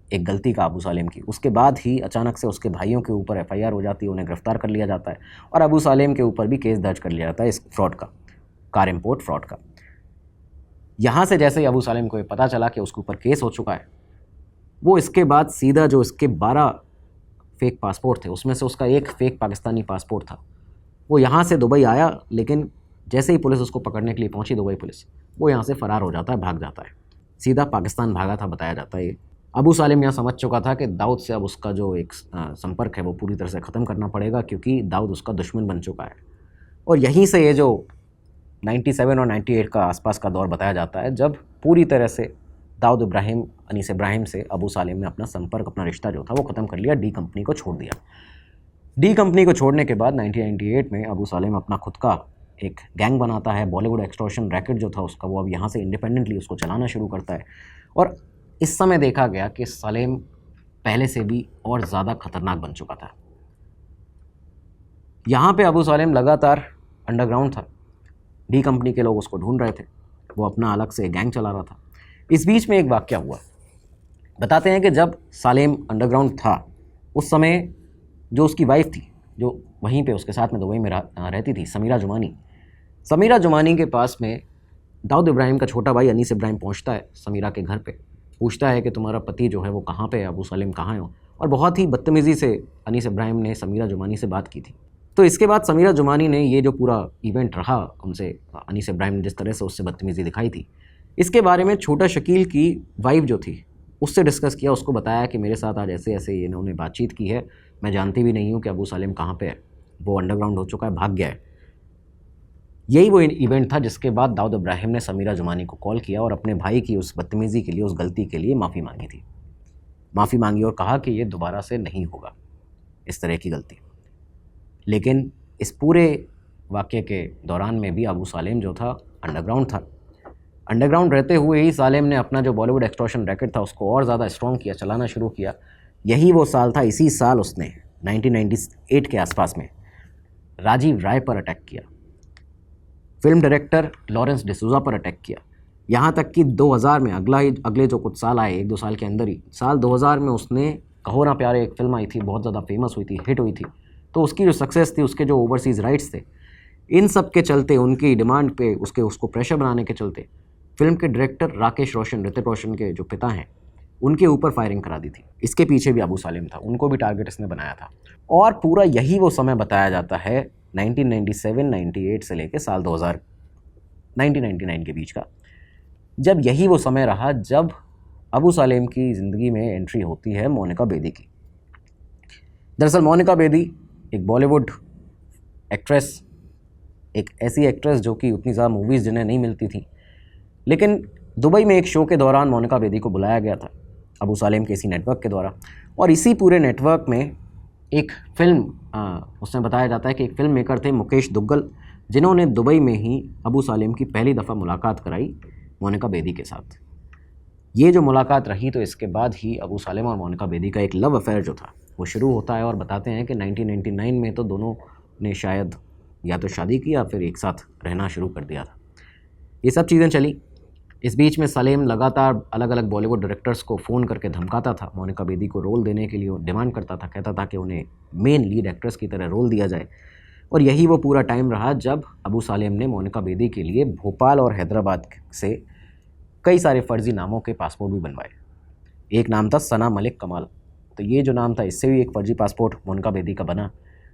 एक गलती का अबू सालेम की, उसके बाद ही अचानक से उसके भाइयों के ऊपर FIR हो जाती है, उन्हें गिरफ्तार कर लिया जाता है और अबू सालेम के ऊपर भी केस दर्ज कर लिया जाता है इस फ्रॉड का, कार इंपोर्ट फ्रॉड का। यहाँ से जैसे ही अबू सालेम को पता चला कि उसके ऊपर केस हो चुका है, वो इसके बाद सीधा जो इसके 12 फेक पासपोर्ट थे उसमें से उसका एक फ़ेक पाकिस्तानी पासपोर्ट था, वो यहाँ से दुबई आया, लेकिन जैसे ही पुलिस उसको पकड़ने के लिए पहुँची, दुबई पुलिस, वो यहाँ से फ़रार हो जाता है, भाग जाता है, सीधा पाकिस्तान भागा था बताया जाता है। ये अबू सालेम यहाँ समझ चुका था कि दाऊद से अब उसका जो एक संपर्क है वो पूरी तरह से ख़त्म करना पड़ेगा, क्योंकि दाऊद उसका दुश्मन बन चुका है। और यहीं से ये जो 97 और 98 का आसपास का दौर बताया जाता है जब पूरी तरह से दाऊद इब्राहिम, अनीस इब्राहिम से अबू सालेम ने अपना संपर्क, अपना रिश्ता जो था वो ख़त्म कर लिया, डी कंपनी को छोड़ दिया। डी कंपनी को छोड़ने के बाद 1998 में अबू सालेम अपना खुद का एक गैंग बनाता है, बॉलीवुड एक्सटॉर्शन रैकेट जो था उसका, वो अब यहाँ से इंडिपेंडेंटली उसको चलाना शुरू करता है। और इस समय देखा गया कि सालेम पहले से भी और ज़्यादा खतरनाक बन चुका था। यहाँ पे अबू सालेम लगातार अंडरग्राउंड था। डी कंपनी के लोग उसको ढूंढ रहे थे, वो अपना अलग से गैंग चला रहा था। इस बीच में एक वाक़या हुआ। बताते हैं कि जब सालेम अंडरग्राउंड था उस समय जो उसकी वाइफ थी, जो वहीं पे उसके साथ में दुबई में रहती थी, समीरा जुमानी के पास में दाऊद इब्राहिम का छोटा भाई अनीस इब्राहिम पहुंचता है समीरा के घर पे, पूछता है कि तुम्हारा पति जो है वो कहाँ पे है, अबू सालेम कहाँ है। और बहुत ही बदतमीज़ी से अनीस इब्राहिम ने समीरा जुमानी से बात की थी। तो इसके बाद समीरा जुमानी ने ये जो पूरा इवेंट रहा उनसे, अनीस इब्राहिम ने जिस तरह से उससे बदतमीज़ी दिखाई थी, इसके बारे में छोटा शकील की वाइफ जो थी उससे डिस्कस किया। उसको बताया कि मेरे साथ आज ऐसे ऐसे इन्होंने बातचीत की है, मैं जानती भी नहीं हूँ कि अबू सालेम कहाँ पे है, वो अंडरग्राउंड हो चुका है, भाग गया है। यही वो इवेंट था जिसके बाद दाऊद इब्राहिम ने समीरा जुमानी को कॉल किया और अपने भाई की उस बदतमीज़ी के लिए, उस गलती के लिए माफ़ी मांगी थी। माफ़ी मांगी और कहा कि ये दोबारा से नहीं होगा इस तरह की गलती। लेकिन इस पूरे वाक़े के दौरान में भी अबू सालेम जो था अंडरग्राउंड था। अंडरग्राउंड रहते हुए ही सालेम ने अपना जो बॉलीवुड एक्सटॉर्शन रैकेट था उसको और ज़्यादा स्ट्रॉन्ग किया, चलाना शुरू किया। यही वो साल था, इसी साल उसने 1998 के आसपास में राजीव राय पर अटैक किया, फिल्म डायरेक्टर लॉरेंस डिसूजा पर अटैक किया। यहाँ तक कि 2000 में अगले जो कुछ साल आए, 1-2 साल के अंदर ही, साल 2000 में उसने कहो ना प्यारे एक फ़िल्म आई थी, बहुत ज़्यादा फेमस हुई थी, हिट हुई थी। तो उसकी जो सक्सेस थी, उसके जो ओवरसीज़ राइट्स थे, इन सब के चलते, उनकी डिमांड पे, उसको प्रेशर बनाने के चलते, फिल्म के डायरेक्टर राकेश रोशन, ऋतिक रोशन के जो पिता हैं, उनके ऊपर फायरिंग करा दी थी। इसके पीछे भी अबू सालेम था, उनको भी टारगेट इसने बनाया था। और पूरा यही वो समय बताया जाता है 1997-98 से लेके साल 2000 1999 के बीच का, जब यही वो समय रहा जब अबू सालेम की ज़िंदगी में एंट्री होती है मोनिका बेदी की। दरअसल मोनिका बेदी एक बॉलीवुड एक्ट्रेस, एक ऐसी एक्ट्रेस जो कि उतनी ज़्यादा मूवीज़ जिन्हें नहीं मिलती थी, लेकिन दुबई में एक शो के दौरान मोनिका बेदी को बुलाया गया था अबू सालेम के इसी नेटवर्क के द्वारा। और इसी पूरे नेटवर्क में एक फ़िल्म, उसमें बताया जाता है कि एक फ़िल्म मेकर थे मुकेश दुग्गल, जिन्होंने दुबई में ही अबू सालेम की पहली दफ़ा मुलाकात कराई मोनिका बेदी के साथ। ये जो मुलाकात रही, तो इसके बाद ही अबू सालेम और मोनिका बेदी का एक लव अफेयर जो था वो शुरू होता है। और बताते हैं कि 1999 में तो दोनों ने शायद या तो शादी की या फिर एक साथ रहना शुरू कर दिया था। ये सब चीज़ें चली। इस बीच में सलेम लगातार अलग अलग बॉलीवुड डायरेक्टर्स को फ़ोन करके धमकाता था, मोनिका बेदी को रोल देने के लिए डिमांड करता था, कहता था कि उन्हें मेन लीड एक्ट्रेस की तरह रोल दिया जाए। और यही वो पूरा टाइम रहा जब अबू सालेम ने मोनिका बेदी के लिए भोपाल और हैदराबाद से कई सारे फ़र्ज़ी नामों के पासपोर्ट भी बनवाए। एक नाम था सना मलिक कमाल, तो ये जो नाम था इससे भी एक फ़र्ज़ी पासपोर्ट मोनिका बेदी का बना।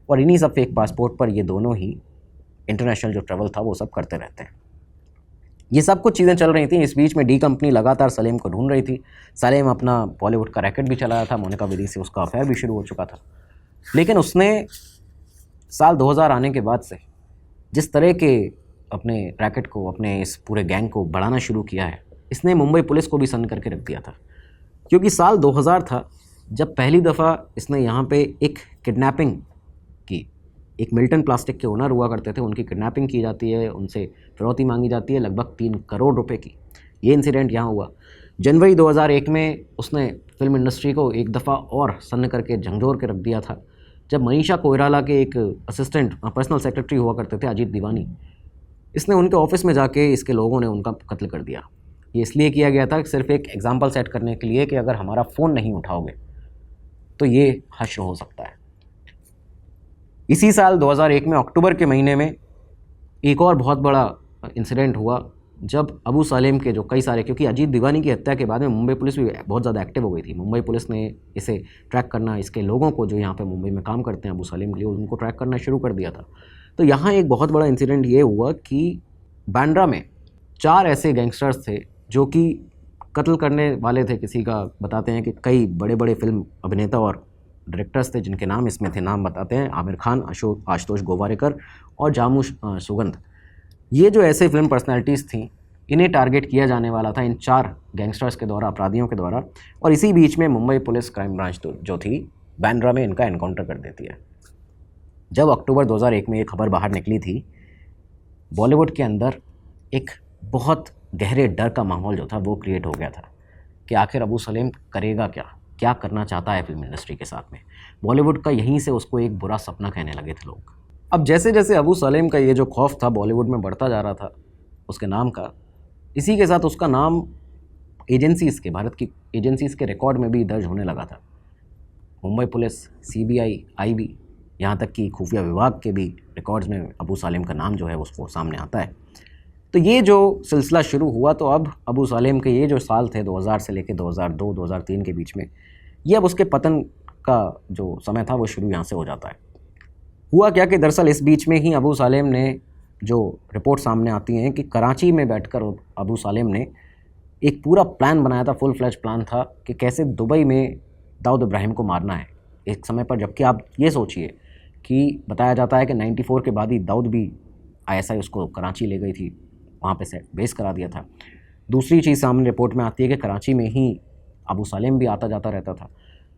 और इन्हीं सब फेक पासपोर्ट पर ये दोनों ही इंटरनेशनल जो ट्रैवल था वो सब करते रहते हैं। ये सब कुछ चीज़ें चल रही थी। इस बीच में डी कंपनी लगातार सलेम को ढूंढ रही थी। सलेम अपना बॉलीवुड का रैकेट भी चला रहा था, मोनिका बेदी से उसका अफेयर भी शुरू हो चुका था। लेकिन उसने साल 2000 आने के बाद से जिस तरह के अपने रैकेट को, अपने इस पूरे गैंग को बढ़ाना शुरू किया है, इसने मुंबई पुलिस को भी सन्न करके रख दिया था। क्योंकि साल 2000 था जब पहली दफ़ा इसने यहाँ पे एक किडनैपिंग की। एक मिल्टन प्लास्टिक के ओनर हुआ करते थे, उनकी किडनैपिंग की जाती है, उनसे फिरौती मांगी जाती है लगभग 3 करोड़ रुपए की। ये इंसिडेंट यहाँ हुआ। जनवरी 2001 में उसने फिल्म इंडस्ट्री को एक दफ़ा और सन्न करके झंझोर के रख दिया था, जब मनीषा कोइराला के एक असिस्टेंट, पर्सनल सेक्रेटरी हुआ करते थे, अजीत दीवानी, इसने उनके ऑफिस में जाके इसके लोगों ने उनका कत्ल कर दिया। ये इसलिए किया गया था सिर्फ एक एग्जाम्पल सेट करने के लिए कि अगर हमारा फ़ोन नहीं उठाओगे तो ये हश्र हो सकता है। इसी साल 2001 में अक्टूबर के महीने में एक और बहुत बड़ा इंसिडेंट हुआ जब अबू सालेम के जो कई सारे, क्योंकि अजीत दीवानी की हत्या के बाद में मुंबई पुलिस भी बहुत ज़्यादा एक्टिव हो गई थी। मुंबई पुलिस ने इसे ट्रैक करना, इसके लोगों को जो यहाँ पे मुंबई में काम करते हैं अबू सालेम के लिए, उनको ट्रैक करना शुरू कर दिया था। तो यहाँ एक बहुत बड़ा इंसिडेंट ये हुआ कि बांद्रा में 4 ऐसे गैंगस्टर्स थे जो कि कत्ल करने वाले थे किसी का। बताते हैं कि कई बड़े बड़े फिल्म अभिनेता और डायरेक्टर्स थे जिनके नाम इसमें थे। नाम बताते हैं आमिर खान, आशुतोष गोवारिकर और जामू सुगंध। ये जो ऐसे फिल्म पर्सनालिटीज़ थी, इन्हें टारगेट किया जाने वाला था इन 4 गैंगस्टर्स के द्वारा, अपराधियों के द्वारा। और इसी बीच में मुंबई पुलिस क्राइम ब्रांच जो थी बांद्रा में इनका एनकाउंटर कर देती है। जब अक्टूबर 2001 में ये खबर बाहर निकली थी, बॉलीवुड के अंदर एक बहुत गहरे डर का माहौल जो था वो क्रिएट हो गया था कि आखिर अबू सलेम करेगा क्या, क्या करना चाहता है फिल्म इंडस्ट्री के साथ में। बॉलीवुड का यहीं से उसको एक बुरा सपना कहने लगे थे लोग। अब जैसे जैसे अबू सालेम का ये जो खौफ था बॉलीवुड में बढ़ता जा रहा था उसके नाम का, इसी के साथ उसका नाम एजेंसीज़ के, भारत की एजेंसीज़ के रिकॉर्ड में भी दर्ज होने लगा था। मुंबई पुलिस, CBI, IB, यहाँ तक कि खुफिया विभाग के भी रिकॉर्ड्स में अबू सालेम का नाम जो है उसको सामने आता है। तो ये जो सिलसिला शुरू हुआ, तो अब अबू सालेम के ये जो साल थे 2000 से लेकर 2002-2003 के बीच में, ये अब उसके पतन का जो समय था वो शुरू यहाँ से हो जाता है। हुआ क्या कि दरअसल इस बीच में ही अबू सालेम ने, जो रिपोर्ट सामने आती हैं कि कराची में बैठकर अबू सालेम ने एक पूरा प्लान बनाया था, फुल फ्लैज प्लान था कि कैसे दुबई में दाऊद इब्राहिम को मारना है एक समय पर। जबकि आप ये सोचिए कि बताया जाता है कि 94 के बाद ही दाऊद भी ISI उसको कराची ले गई थी, वहाँ पे से बेस करा दिया था। दूसरी चीज़ सामने रिपोर्ट में आती है कि कराची में ही अबू सालेम भी आता जाता रहता था।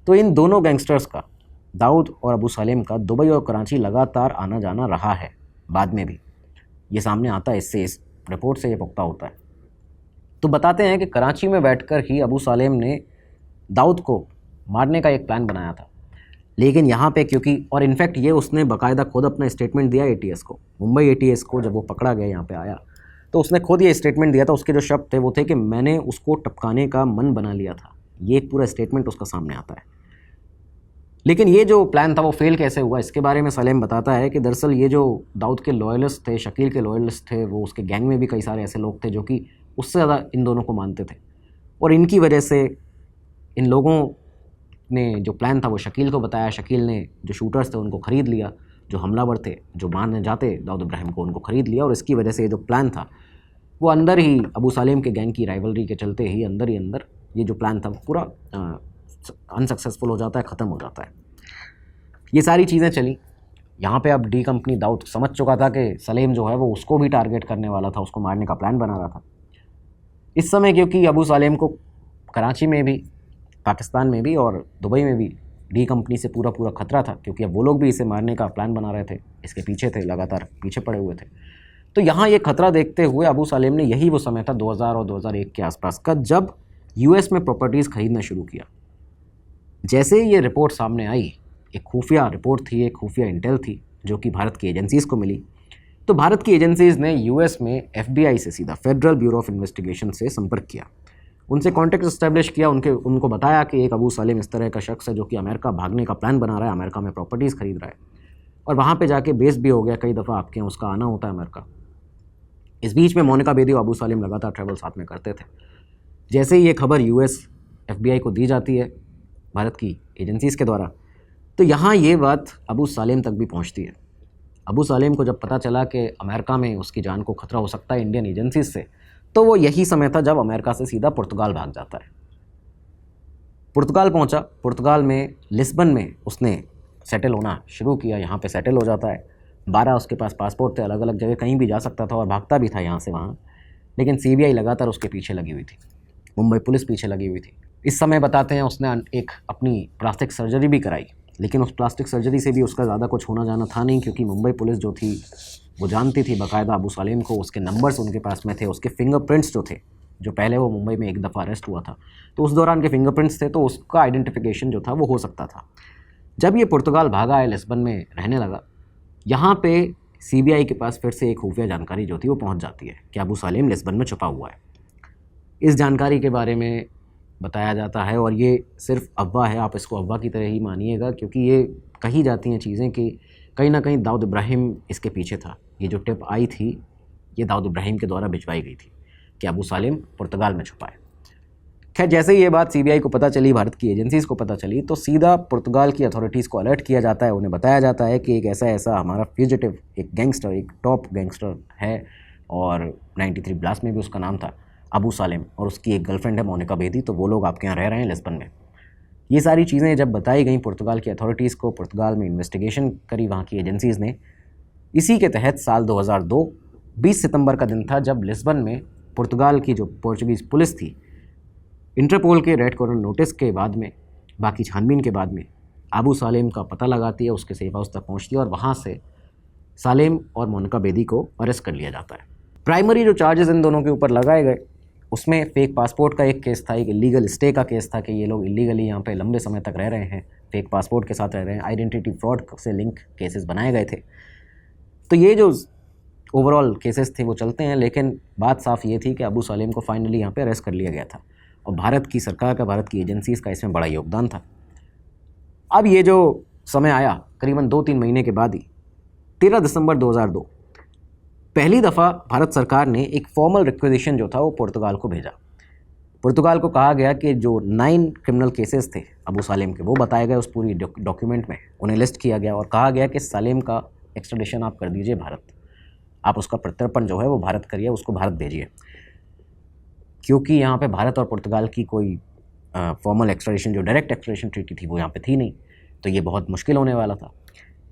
तो इन दोनों गैंगस्टर्स का, दाऊद और अबू सालेम का, दुबई और कराची लगातार आना जाना रहा है। बाद में भी ये सामने आता है, इससे इस रिपोर्ट से ये पुख्ता होता है। तो बताते हैं कि कराची में बैठकर ही अबू सालेम ने दाऊद को मारने का एक प्लान बनाया था। लेकिन यहाँ पे क्योंकि, और इनफैक्ट ये उसने बाकायदा खुद अपना स्टेटमेंट दिया ATS को, मुंबई ATS को, जब वो पकड़ा गया यहाँ पे आया तो उसने खुद ये स्टेटमेंट दिया था। उसके जो शब्द थे वो थे कि मैंने उसको टपकाने का मन बना लिया था। ये एक पूरा स्टेटमेंट उसका सामने आता है। लेकिन ये जो प्लान था वो फेल कैसे हुआ, इसके बारे में सलेम बताता है कि दरअसल ये जो दाऊद के लॉयलिस्ट थे, शकील के लॉयलिस्ट थे, वो उसके गैंग में भी कई सारे ऐसे लोग थे जो कि उससे ज़्यादा इन दोनों को मानते थे। और इनकी वजह से इन लोगों ने जो प्लान था वो शकील को बताया। शकील ने जो शूटर्स थे उनको ख़रीद लिया, जो हमलावर थे, जो मारने जाते दाऊद इब्राहिम को, उनको ख़रीद लिया। और इसकी वजह से ये जो प्लान था वो अंदर ही, अबू सालेम के गैंग की राइवलरी के चलते ही अंदर ये जो प्लान था पूरा अनसक्सेसफुल हो जाता है, ख़त्म हो जाता है। ये सारी चीज़ें चली। यहाँ पे अब डी कंपनी दाऊद समझ चुका था कि सलेम जो है वो उसको भी टारगेट करने वाला था, उसको मारने का प्लान बना रहा था। इस समय क्योंकि अबू सालेम को कराची में भी, पाकिस्तान में भी और दुबई में भी डी कंपनी से पूरा खतरा था, क्योंकि अब वो लोग भी इसे मारने का प्लान बना रहे थे, इसके पीछे थे, लगातार पीछे पड़े हुए थे। तो यहाँ ये खतरा देखते हुए अबू सालेम ने, यही वो समय था 2000 और 2001 के आसपास का, जब US में प्रॉपर्टीज़ खरीदना शुरू किया। जैसे ये रिपोर्ट सामने आई, एक खुफिया रिपोर्ट थी, एक खुफिया इंटेल थी जो कि भारत की एजेंसीज़ को मिली। तो भारत की एजेंसीज़ ने US में FBI से, सीधा फेडरल ब्यूरो ऑफ इन्वेस्टिगेशन से संपर्क किया, उनसे कॉन्टैक्ट इस्टेब्लिश किया, उनको बताया कि एक अबू सालेम इस तरह का शख्स है जो कि अमेरिका भागने का प्लान बना रहा है, अमेरिका में प्रॉपर्टीज़ खरीद रहा है और वहाँ पे जाके बेस भी हो गया। कई दफ़ा आपके यहाँ उसका आना होता है अमेरिका। इस बीच में मोनिका बेदी और अबू सालेम लगातार ट्रैवल साथ में करते थे। जैसे ही ये खबर US FBI को दी जाती है भारत की एजेंसीज़ के द्वारा, तो यहाँ ये बात अबू सालेम तक भी पहुँचती है। अबू सालेम को जब पता चला कि अमेरिका में उसकी जान को खतरा हो सकता है इंडियन एजेंसीज से, तो वो यही समय था जब अमेरिका से सीधा पुर्तगाल भाग जाता है। पुर्तगाल पहुंचा, पुर्तगाल में लिस्बन में उसने सेटल होना शुरू किया, यहाँ पे सेटल हो जाता है। 12 उसके पास पासपोर्ट थे, अलग अलग जगह कहीं भी जा सकता था और भागता भी था यहाँ से वहाँ। लेकिन CBI लगातार उसके पीछे लगी हुई थी, मुंबई पुलिस पीछे लगी हुई थी। इस समय बताते हैं उसने एक अपनी प्लास्टिक सर्जरी भी कराई, लेकिन उस प्लास्टिक सर्जरी से भी उसका ज़्यादा कुछ होना जाना था नहीं, क्योंकि मुंबई पुलिस जो थी वो जानती थी बाकायदा अबू सालेम को, उसके नंबर्स उनके पास में थे, उसके फिंगरप्रिंट्स जो थे, जो पहले वो मुंबई में एक दफ़ा अरेस्ट हुआ था तो उस दौरान के फिंगरप्रिंट्स थे, तो उसका आइडेंटिफिकेशन जो था वो हो सकता था। जब ये पुर्तगाल भागा है, लिस्बन में रहने लगा, यहाँ पे CBI के पास फिर से एक खुफिया जानकारी जो थी वो पहुँच जाती है कि अबू सालेम लिस्बन में छुपा हुआ है। इस जानकारी के बारे में बताया जाता है, और ये सिर्फ अफवाह है, आप इसको अफवाह की तरह ही मानिएगा, क्योंकि ये कही जाती हैं चीज़ें कि कहीं ना कहीं दाऊद इब्राहिम इसके पीछे था। ये जो टिप आई थी ये दाऊद इब्राहिम के द्वारा भिजवाई गई थी कि अबू सालेम पुर्तगाल में छुपा है। खैर, जैसे ही ये बात CBI को पता चली, भारत की एजेंसीज़ को पता चली, तो सीधा पुर्तगाल की अथॉरिटीज़ को अलर्ट किया जाता है। उन्हें बताया जाता है कि एक ऐसा हमारा फ्यूजिटिव, एक गैंगस्टर, एक टॉप गैंगस्टर है, और 93 ब्लास्ट में भी उसका नाम था अबू सालेम, और उसकी एक गर्लफ्रेंड है मोनिका बेदी, तो वो लोग आपके यहाँ रह रहे हैं लिस्बन में। ये सारी चीज़ें जब बताई गई पुर्तगाल की अथॉरिटीज़ को, पुर्तगाल में इन्वेस्टिगेशन करी वहाँ की एजेंसीज़ ने। इसी के तहत साल 2002 20 सितंबर का दिन था जब लिस्बन में पुर्तगाल की जो पोर्चुगीज़ पुलिस थी, इंटरपोल के रेड कॉर्नर नोटिस के बाद में, बाकी छानबीन के बाद में, अबू सालेम का पता लगाती है, उसके सेफ हाउस तक पहुँचती है और वहाँ से सालेम और मोनिका बेदी को अरेस्ट कर लिया जाता है। प्राइमरी जो चार्जेस इन दोनों के ऊपर लगाए गए उसमें फेक पासपोर्ट का एक केस था, एक इलीगल स्टे का केस था कि ये लोग इलीगली यहाँ पे लंबे समय तक रह रहे हैं, फेक पासपोर्ट के साथ रह रहे हैं, आइडेंटिटी फ्रॉड से लिंक केसेस बनाए गए थे। तो ये जो ओवरऑल केसेस थे वो चलते हैं, लेकिन बात साफ ये थी कि अबू सालेम को फाइनली यहाँ पे अरेस्ट कर लिया गया था और भारत की सरकार का, भारत की एजेंसीज़ का इसमें बड़ा योगदान था। अब ये जो समय आया करीबन 2-3 महीने के बाद ही 13 दिसंबर 2002 पहली दफ़ा भारत सरकार ने एक फॉर्मल रिक्वेजिशन जो था वो पुर्तगाल को भेजा। पुर्तगाल को कहा गया कि जो 9 क्रिमिनल केसेस थे अबू सालेम के वो बताए गए उस पूरी डॉक्यूमेंट में, उन्हें लिस्ट किया गया और कहा गया कि सालेम का एक्स्ट्राडिशन आप कर दीजिए भारत, आप उसका प्रत्यर्पण जो है वो भारत करिए, उसको भारत भेजिए, क्योंकि यहाँ पे भारत और पुर्तगाल की कोई फॉर्मल एक्स्ट्राडिशन जो डायरेक्ट एक्स्ट्राडिशन ट्रीटी थी वो यहाँ पे थी नहीं, तो ये बहुत मुश्किल होने वाला था।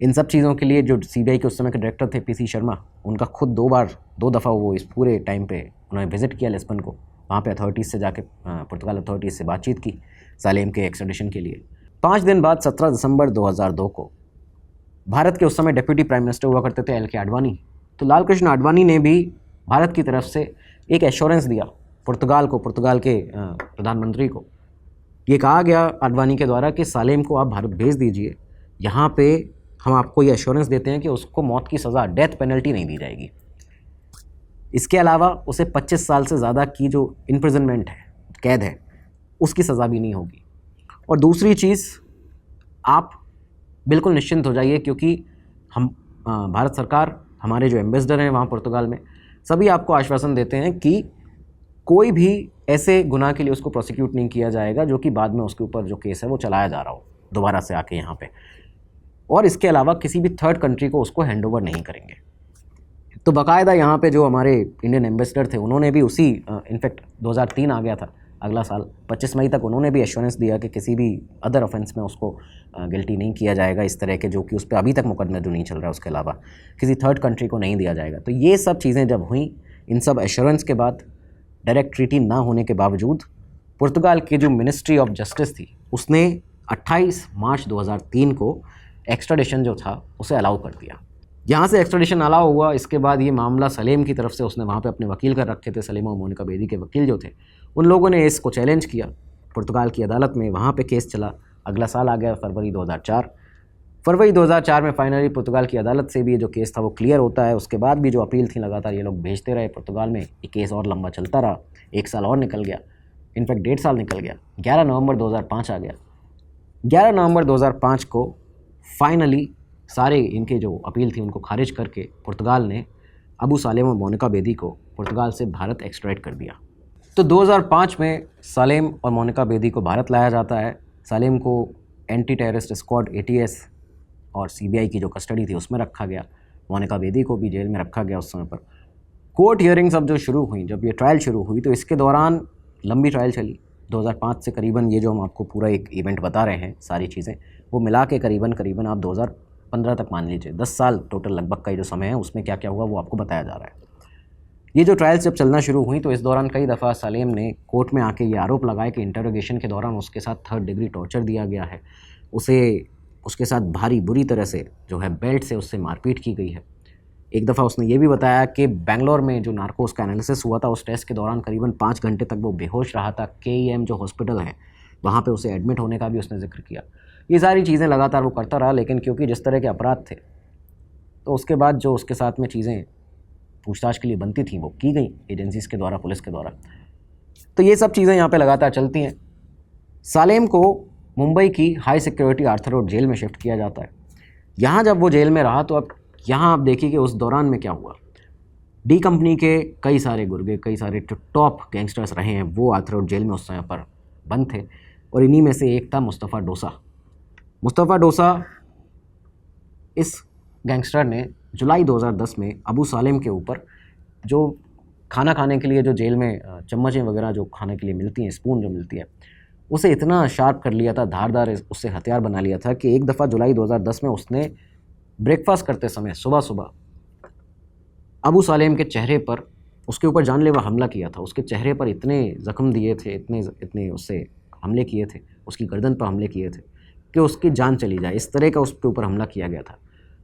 इन सब चीज़ों के लिए जो सीबीआई के उस समय के डायरेक्टर थे पीसी शर्मा, उनका खुद 2 दफ़ा वो इस पूरे टाइम पे उन्होंने विज़िट किया लिस्बन को, वहाँ पे अथॉरिटीज़ से जाके पुर्तगाल अथॉरिटीज़ से बातचीत की सालेम के एक्स्ट्राडिशन के लिए। 5 दिन बाद 17 दिसंबर 2002 को भारत के उस समय डिप्टी प्राइम मिनिस्टर हुआ करते थे LK आडवाणी, तो लाल कृष्ण आडवाणी ने भी भारत की तरफ से एक एश्योरेंस दिया पुर्तगाल को, पुर्तगाल के प्रधानमंत्री को। ये कहा गया आडवाणी के द्वारा कि सालेम को आप भारत भेज दीजिए, यहाँ पे हम आपको ये एश्योरेंस देते हैं कि उसको मौत की सज़ा, डेथ पेनल्टी नहीं दी जाएगी। इसके अलावा उसे 25 साल से ज़्यादा की जो इम्प्रिजनमेंट है, कैद है, उसकी सज़ा भी नहीं होगी। और दूसरी चीज़, आप बिल्कुल निश्चिंत हो जाइए क्योंकि हम भारत सरकार, हमारे जो एम्बेसडर हैं वहाँ पुर्तगाल में, सभी आपको आश्वासन देते हैं कि कोई भी ऐसे गुनाह के लिए उसको प्रोसिक्यूट नहीं किया जाएगा जो कि बाद में उसके ऊपर जो केस है वो चलाया जा रहा हो दोबारा से आके यहाँ पे, और इसके अलावा किसी भी थर्ड कंट्री को उसको हैंड ओवर नहीं करेंगे। तो बाकायदा यहाँ पे जो हमारे इंडियन एम्बेसडर थे उन्होंने भी उसी इनफैक्ट 2003 आ गया था अगला साल, 25 मई तक उन्होंने भी एश्योरेंस दिया कि किसी भी अदर ऑफेंस में उसको गिल्टी नहीं किया जाएगा, इस तरह के जो कि उस पर अभी तक मुकदमा जो नहीं चल रहा है उसके अलावा किसी थर्ड कंट्री को नहीं दिया जाएगा। तो ये सब चीज़ें जब हुई, इन सब एश्योरेंस के बाद, डायरेक्ट ट्रीटी ना होने के बावजूद, पुर्तगाल की जो मिनिस्ट्री ऑफ जस्टिस थी उसने 28 मार्च 2003 को एक्स्ट्राडिशन जो था उसे अलाउ कर दिया। यहाँ से एक्स्ट्राडिशन अलाउ हुआ। इसके बाद ये मामला सलेम की तरफ से, उसने वहाँ पे अपने वकील कर रखे थे, सलीम और मोनिका बेदी के वकील जो थे, उन लोगों ने इसको चैलेंज किया पुर्तगाल की अदालत में, वहाँ पे केस चला। अगला साल आ गया फरवरी 2004। फरवरी 2004 में फाइनली पुर्तगाल की अदालत से भी ये जो केस था वो क्लियर होता है। उसके बाद भी जो अपील थी लगातार ये लोग भेजते रहे पुर्तगाल में, ये केस और लंबा चलता रहा, 1 साल और निकल गया, इनफैक्ट 1.5 साल निकल गया। 11 नवंबर 2005 आ गया। 11 नवंबर 2005 को फाइनली सारे इनके जो अपील थी उनको खारिज करके पुर्तगाल ने अबू सालेम और मोनिका बेदी को पुर्तगाल से भारत एक्स्ट्राडिट कर दिया। तो 2005 में सालेम और मोनिका बेदी को भारत लाया जाता है। सालेम को एंटी टेररिस्ट स्क्वाड ATS और CBI की जो कस्टडी थी उसमें रखा गया। मोनिका बेदी को भी जेल में रखा गया उस समय पर। कोर्ट हियरिंग्स अब जो शुरू हुई, जब ये ट्रायल शुरू हुई, तो इसके दौरान लंबी ट्रायल चली 2005 से करीबन, ये जो हम आपको पूरा एक इवेंट बता रहे हैं सारी चीज़ें, वो मिला के करीबन आप 2015 तक मान लीजिए, 10 साल टोटल लगभग का जो समय है उसमें क्या क्या हुआ वो आपको बताया जा रहा है। ये जो ट्रायल्स जब चलना शुरू हुई तो इस दौरान कई दफ़ा सलेम ने कोर्ट में आके ये आरोप लगाया कि इंटरोगेशन के दौरान उसके साथ 3rd डिग्री टॉर्चर दिया गया है, उसके साथ भारी बुरी तरह से जो है बेल्ट से उससे मारपीट की गई है। एक दफ़ा उसने ये भी बताया कि बेंगलोर में जो नार्कोस का एनालिसिस हुआ था उस टेस्ट के दौरान करीबन 5 घंटे तक वो बेहोश रहा था। KEM जो हॉस्पिटल है वहाँ पे उसे एडमिट होने का भी उसने जिक्र किया। ये सारी चीज़ें लगातार वो करता रहा, लेकिन क्योंकि जिस तरह के अपराध थे तो उसके बाद जो उसके साथ में चीज़ें पूछताछ के लिए बनती थी वो की गई एजेंसीज़ के द्वारा, पुलिस के द्वारा। तो ये सब चीज़ें यहाँ पे लगातार चलती हैं। सालेम को मुंबई की high security Arthur road jail में शिफ्ट किया जाता है। यहाँ जब वो जेल में रहा तो अब यहाँ आप देखिए कि उस दौरान में क्या हुआ। डी कंपनी के कई सारे गुर्गे, कई सारे टॉप गैंगस्टर्स रहे हैं वो आर्थर रोड जेल में उस समय पर बंद थे, और इन्हीं में से एक था मुस्तफ़ा डोसा। मुस्तफ़ा डोसा, इस गैंगस्टर ने जुलाई 2010 में अबू सालेम के ऊपर जो खाना खाने के लिए जो जेल में चम्मचें वगैरह जो खाने के लिए मिलती हैं, स्पून जो मिलती है, उसे इतना शार्प कर लिया था, धारदार उससे हथियार बना लिया था कि एक दफ़ा जुलाई 2010 में उसने ब्रेकफास्ट करते समय सुबह अबू सालेम के चेहरे पर उसके ऊपर जानलेवा हमला किया था। उसके चेहरे पर इतने ज़ख्म दिए थे, इतने उससे हमले किए थे, उसकी गर्दन पर हमले किए थे कि उसकी जान चली जाए, इस तरह का उसके ऊपर हमला किया गया था।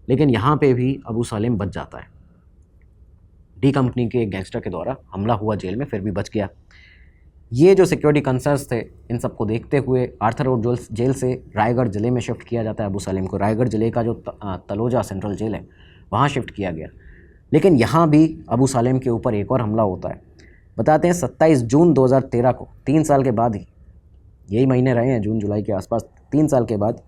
लेकिन यहाँ पे भी अबू सालेम बच जाता है। डी कंपनी के एक गैंगस्टर के द्वारा हमला हुआ जेल में, फिर भी बच गया। ये जो सिक्योरिटी कंसर्न्स थे, इन सबको देखते हुए आर्थर रोड जेल से रायगढ़ ज़िले में शिफ्ट किया जाता है अबू सालेम को। रायगढ़ ज़िले का जो तलोजा सेंट्रल जेल है वहाँ शिफ्ट किया गया। लेकिन यहाँ भी अबू सालेम के ऊपर एक और हमला होता है। बताते हैं 27 जून 2013 को, 3 साल के बाद ही, यही महीने रहे हैं जून जुलाई के आसपास, 3 साल के बाद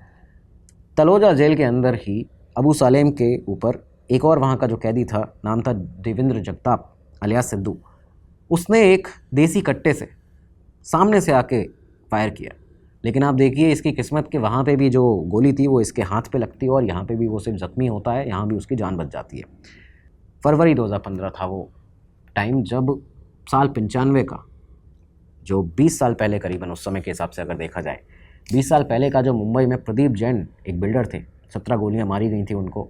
तलोजा जेल के अंदर ही अबू सालेम के ऊपर एक और वहाँ का जो कैदी था, नाम था देवेंद्र जगताप अलियास सिद्धू, उसने एक देसी कट्टे से सामने से आके फायर किया। लेकिन आप देखिए इसकी किस्मत कि वहाँ पे भी जो गोली थी वो इसके हाथ पे लगती है और यहाँ पे भी वो सिर्फ ज़ख्मी होता है, यहाँ भी उसकी जान बच जाती है। फरवरी 2015 था वो टाइम जब साल 95 का, जो 20 साल पहले करीबन उस समय के हिसाब से अगर देखा जाए, 20 साल पहले का जो मुंबई में प्रदीप जैन एक बिल्डर थे, 17 गोलियां मारी गई थी उनको,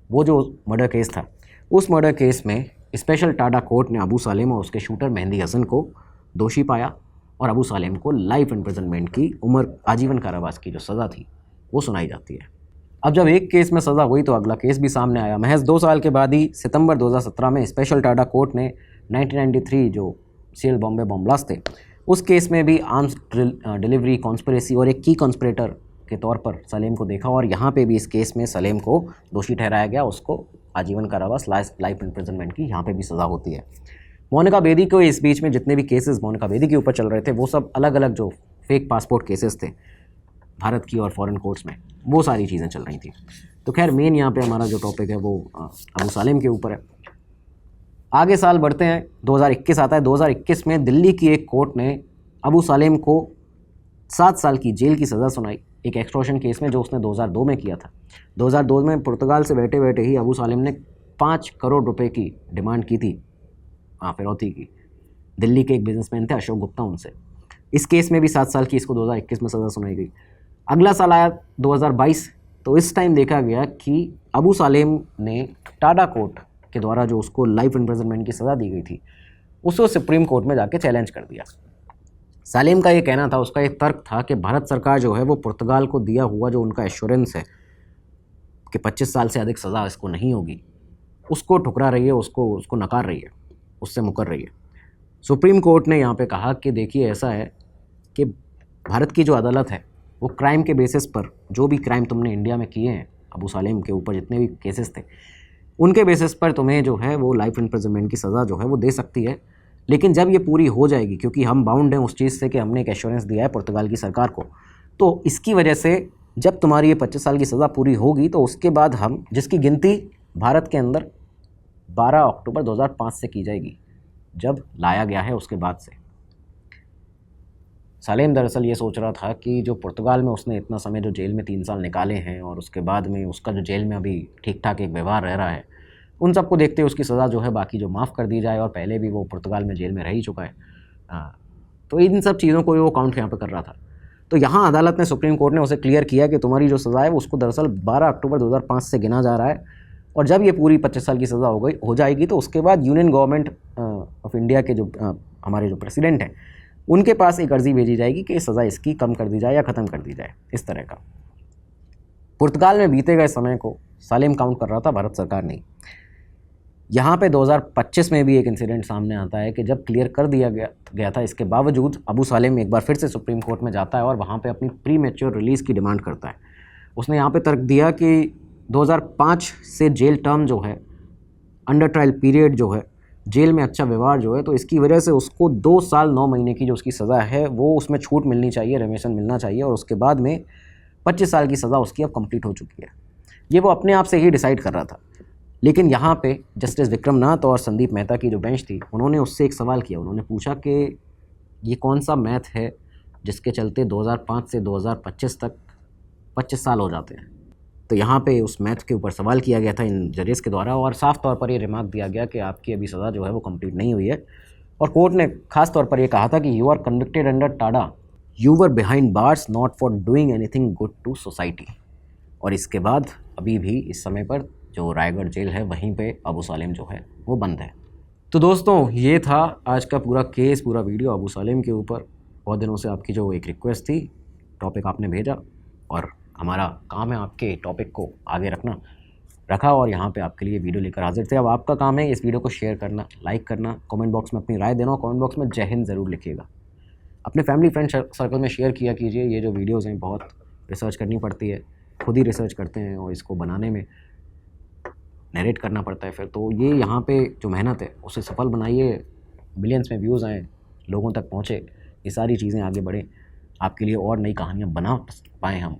वो जो मर्डर केस था, उस मर्डर केस में स्पेशल टाडा कोर्ट ने अबू सालेम और उसके शूटर मेहंदी हसन को दोषी पाया और अबू सालेम को लाइफ इम्प्रिजनमेंट की, उम्र आजीवन कारावास की जो सज़ा थी वो सुनाई जाती है। अब जब एक केस में सज़ा हुई तो अगला केस भी सामने आया। महज 2 साल के बाद ही सितंबर 2017 में स्पेशल टाडा कोर्ट ने 1993 जो सीएल बॉम्बे बॉम्ब ब्लास्ट थे, उस केस में भी आर्म्स डिलीवरी कॉन्स्पिरेसी और एक की कॉन्स्पिरेटर के तौर पर सलेम को देखा और यहाँ पे भी इस केस में सलेम को दोषी ठहराया गया, उसको आजीवन कारावास लाइफ इम्प्रिजनमेंट की यहाँ पे भी सज़ा होती है। मोनिका बेदी को इस बीच में जितने भी केसेस मोनिका बेदी के ऊपर चल रहे थे वो सब अलग अलग जो फेक पासपोर्ट केसेस थे भारत की और फॉरेन कोर्ट्स में, वो सारी चीज़ें चल रही थी। तो खैर मेन यहाँ पे हमारा जो टॉपिक है वो अबू सालेम के ऊपर है। आगे साल बढ़ते हैं, 2021 आता है। 2021 में दिल्ली की एक कोर्ट ने अबू सालेम को 7 साल की जेल की सज़ा सुनाई एक एक्सटॉर्शन केस में जो उसने 2002 में किया था। 2002 में पुर्तगाल से बैठे बैठे ही अबू सालेम ने 5 करोड़ रुपए की डिमांड की थी, फिरौती की, दिल्ली के एक बिजनेसमैन थे अशोक गुप्ता, उनसे। इस केस में भी 7 साल की इसको 2021 में सज़ा सुनाई गई। अगला साल आया 2022, तो इस टाइम देखा गया कि अबू सालेम ने टाडा कोर्ट के द्वारा जो उसको लाइफ इम्प्रिजनमेंट की सज़ा दी गई थी उसको सुप्रीम कोर्ट में जाके चैलेंज कर दिया। सालेम का ये कहना था, उसका एक तर्क था कि भारत सरकार जो है वो पुर्तगाल को दिया हुआ जो उनका एश्योरेंस है कि 25 साल से अधिक सज़ा इसको नहीं होगी, उसको ठुकरा रही है, उसको नकार रही है, उससे मुकर रही है। सुप्रीम कोर्ट ने यहाँ पे कहा कि देखिए ऐसा है कि भारत की जो अदालत है वो क्राइम के बेसिस पर, जो भी क्राइम तुमने इंडिया में किए हैं अबू सालेम के ऊपर जितने भी केसेस थे उनके बेसिस पर तुम्हें जो है वो लाइफ इम्प्रिजनमेंट की सज़ा जो है वो दे सकती है, लेकिन जब ये पूरी हो जाएगी, क्योंकि हम बाउंड हैं उस चीज़ से कि हमने एक एश्योरेंस दिया है पुर्तगाल की सरकार को, तो इसकी वजह से जब तुम्हारी ये 25 साल की सज़ा पूरी होगी तो उसके बाद हम, जिसकी गिनती भारत के अंदर 12 अक्टूबर 2005 से की जाएगी, जब लाया गया है उसके बाद से। सालेम दरअसल ये सोच रहा था कि जो पुर्तगाल में उसने इतना समय जो जेल में 3 साल निकाले हैं और उसके बाद में उसका जो जेल में अभी ठीक ठाक एक व्यवहार रह रहा है, उन सबको देखते हुए उसकी सज़ा जो है बाकी जो माफ़ कर दी जाए, और पहले भी वो पुर्तगाल में जेल में रह ही चुका है। तो इन सब चीज़ों को वो काउंट यहाँ पर कर रहा था। तो यहाँ अदालत ने, सुप्रीम कोर्ट ने उसे क्लियर किया कि तुम्हारी जो सज़ा है वो उसको दरअसल 12 अक्टूबर 2005 से गिना जा रहा है, और जब ये पूरी 25 साल की सज़ा हो जाएगी तो उसके बाद यूनियन गवर्नमेंट ऑफ इंडिया के जो हमारे जो प्रेसिडेंट हैं उनके पास एक अर्ज़ी भेजी जाएगी कि सज़ा इसकी कम कर दी जाए या ख़त्म कर दी जाए, इस तरह का। पुर्तगाल में बीते गए समय को सालेम काउंट कर रहा था, भारत सरकार नहीं। यहाँ पे 2025 में भी एक इंसिडेंट सामने आता है कि जब क्लियर कर दिया गया था, इसके बावजूद अबू सालेम एक बार फिर से सुप्रीम कोर्ट में जाता है और वहाँ पे अपनी प्री मैच्योर रिलीज़ की डिमांड करता है। उसने यहाँ पे तर्क दिया कि 2005 से जेल टर्म जो है, अंडर ट्रायल पीरियड जो है, जेल में अच्छा व्यवहार जो है, तो इसकी वजह से उसको 2 साल 9 महीने की जो उसकी सज़ा है वो उसमें छूट मिलनी चाहिए, रिमिशन मिलना चाहिए, और उसके बाद में 25 साल की सज़ा उसकी अब कंप्लीट हो चुकी है। ये वो अपने आप से ही डिसाइड कर रहा था। लेकिन यहाँ पे जस्टिस विक्रम नाथ और संदीप मेहता की जो बेंच थी, उन्होंने उससे एक सवाल किया। उन्होंने पूछा कि ये कौन सा मैथ है जिसके चलते 2005 से 2025 तक 25 साल हो जाते हैं। तो यहाँ पे उस मैथ के ऊपर सवाल किया गया था इन जजेस के द्वारा, और साफ़ तौर पर ये रिमार्क दिया गया कि आपकी अभी सज़ा जो है वो कंप्लीट नहीं हुई है। और कोर्ट ने खास तौर पर ये कहा था कि you are convicted under TADA, you were behind bars not for doing anything good to society. और इसके बाद अभी भी इस समय पर जो रायगढ़ जेल है वहीं पे अबू सालेम जो है वो बंद है। तो दोस्तों ये था आज का पूरा केस, पूरा वीडियो अबू सालेम के ऊपर। बहुत दिनों से आपकी जो एक रिक्वेस्ट थी, टॉपिक आपने भेजा, और हमारा काम है आपके टॉपिक को आगे रखना। रखा और यहाँ पे आपके लिए वीडियो लेकर हाजिर थे। अब आपका काम है इस वीडियो को शेयर करना, लाइक करना, कमेंट बॉक्स में अपनी राय देना और कमेंट बॉक्स में जय हिंद ज़रूर लिखिएगा। अपने फैमिली फ्रेंड सर्कल में शेयर किया कीजिए। ये जो वीडियोज़ हैं बहुत रिसर्च करनी पड़ती है, खुद ही रिसर्च करते हैं और इसको बनाने में नरेट करना पड़ता है फिर, तो ये यहाँ पे जो मेहनत है उसे सफल बनाइए, मिलियंस में व्यूज़ आएँ, लोगों तक पहुँचे, ये सारी चीज़ें आगे बढ़ें, आपके लिए और नई कहानियाँ बना पाएँ हम।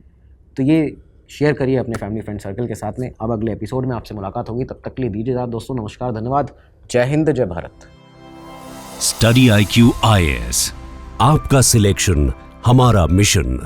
तो ये शेयर करिए अपने फैमिली फ्रेंड सर्कल के साथ में। अब अगले एपिसोड में आपसे मुलाकात होगी, तब तक के लिए दीजिए इजाज़त दोस्तों। नमस्कार, धन्यवाद, जय हिंद, जय भारत। स्टडी IQ IAS, आपका सिलेक्शन हमारा मिशन।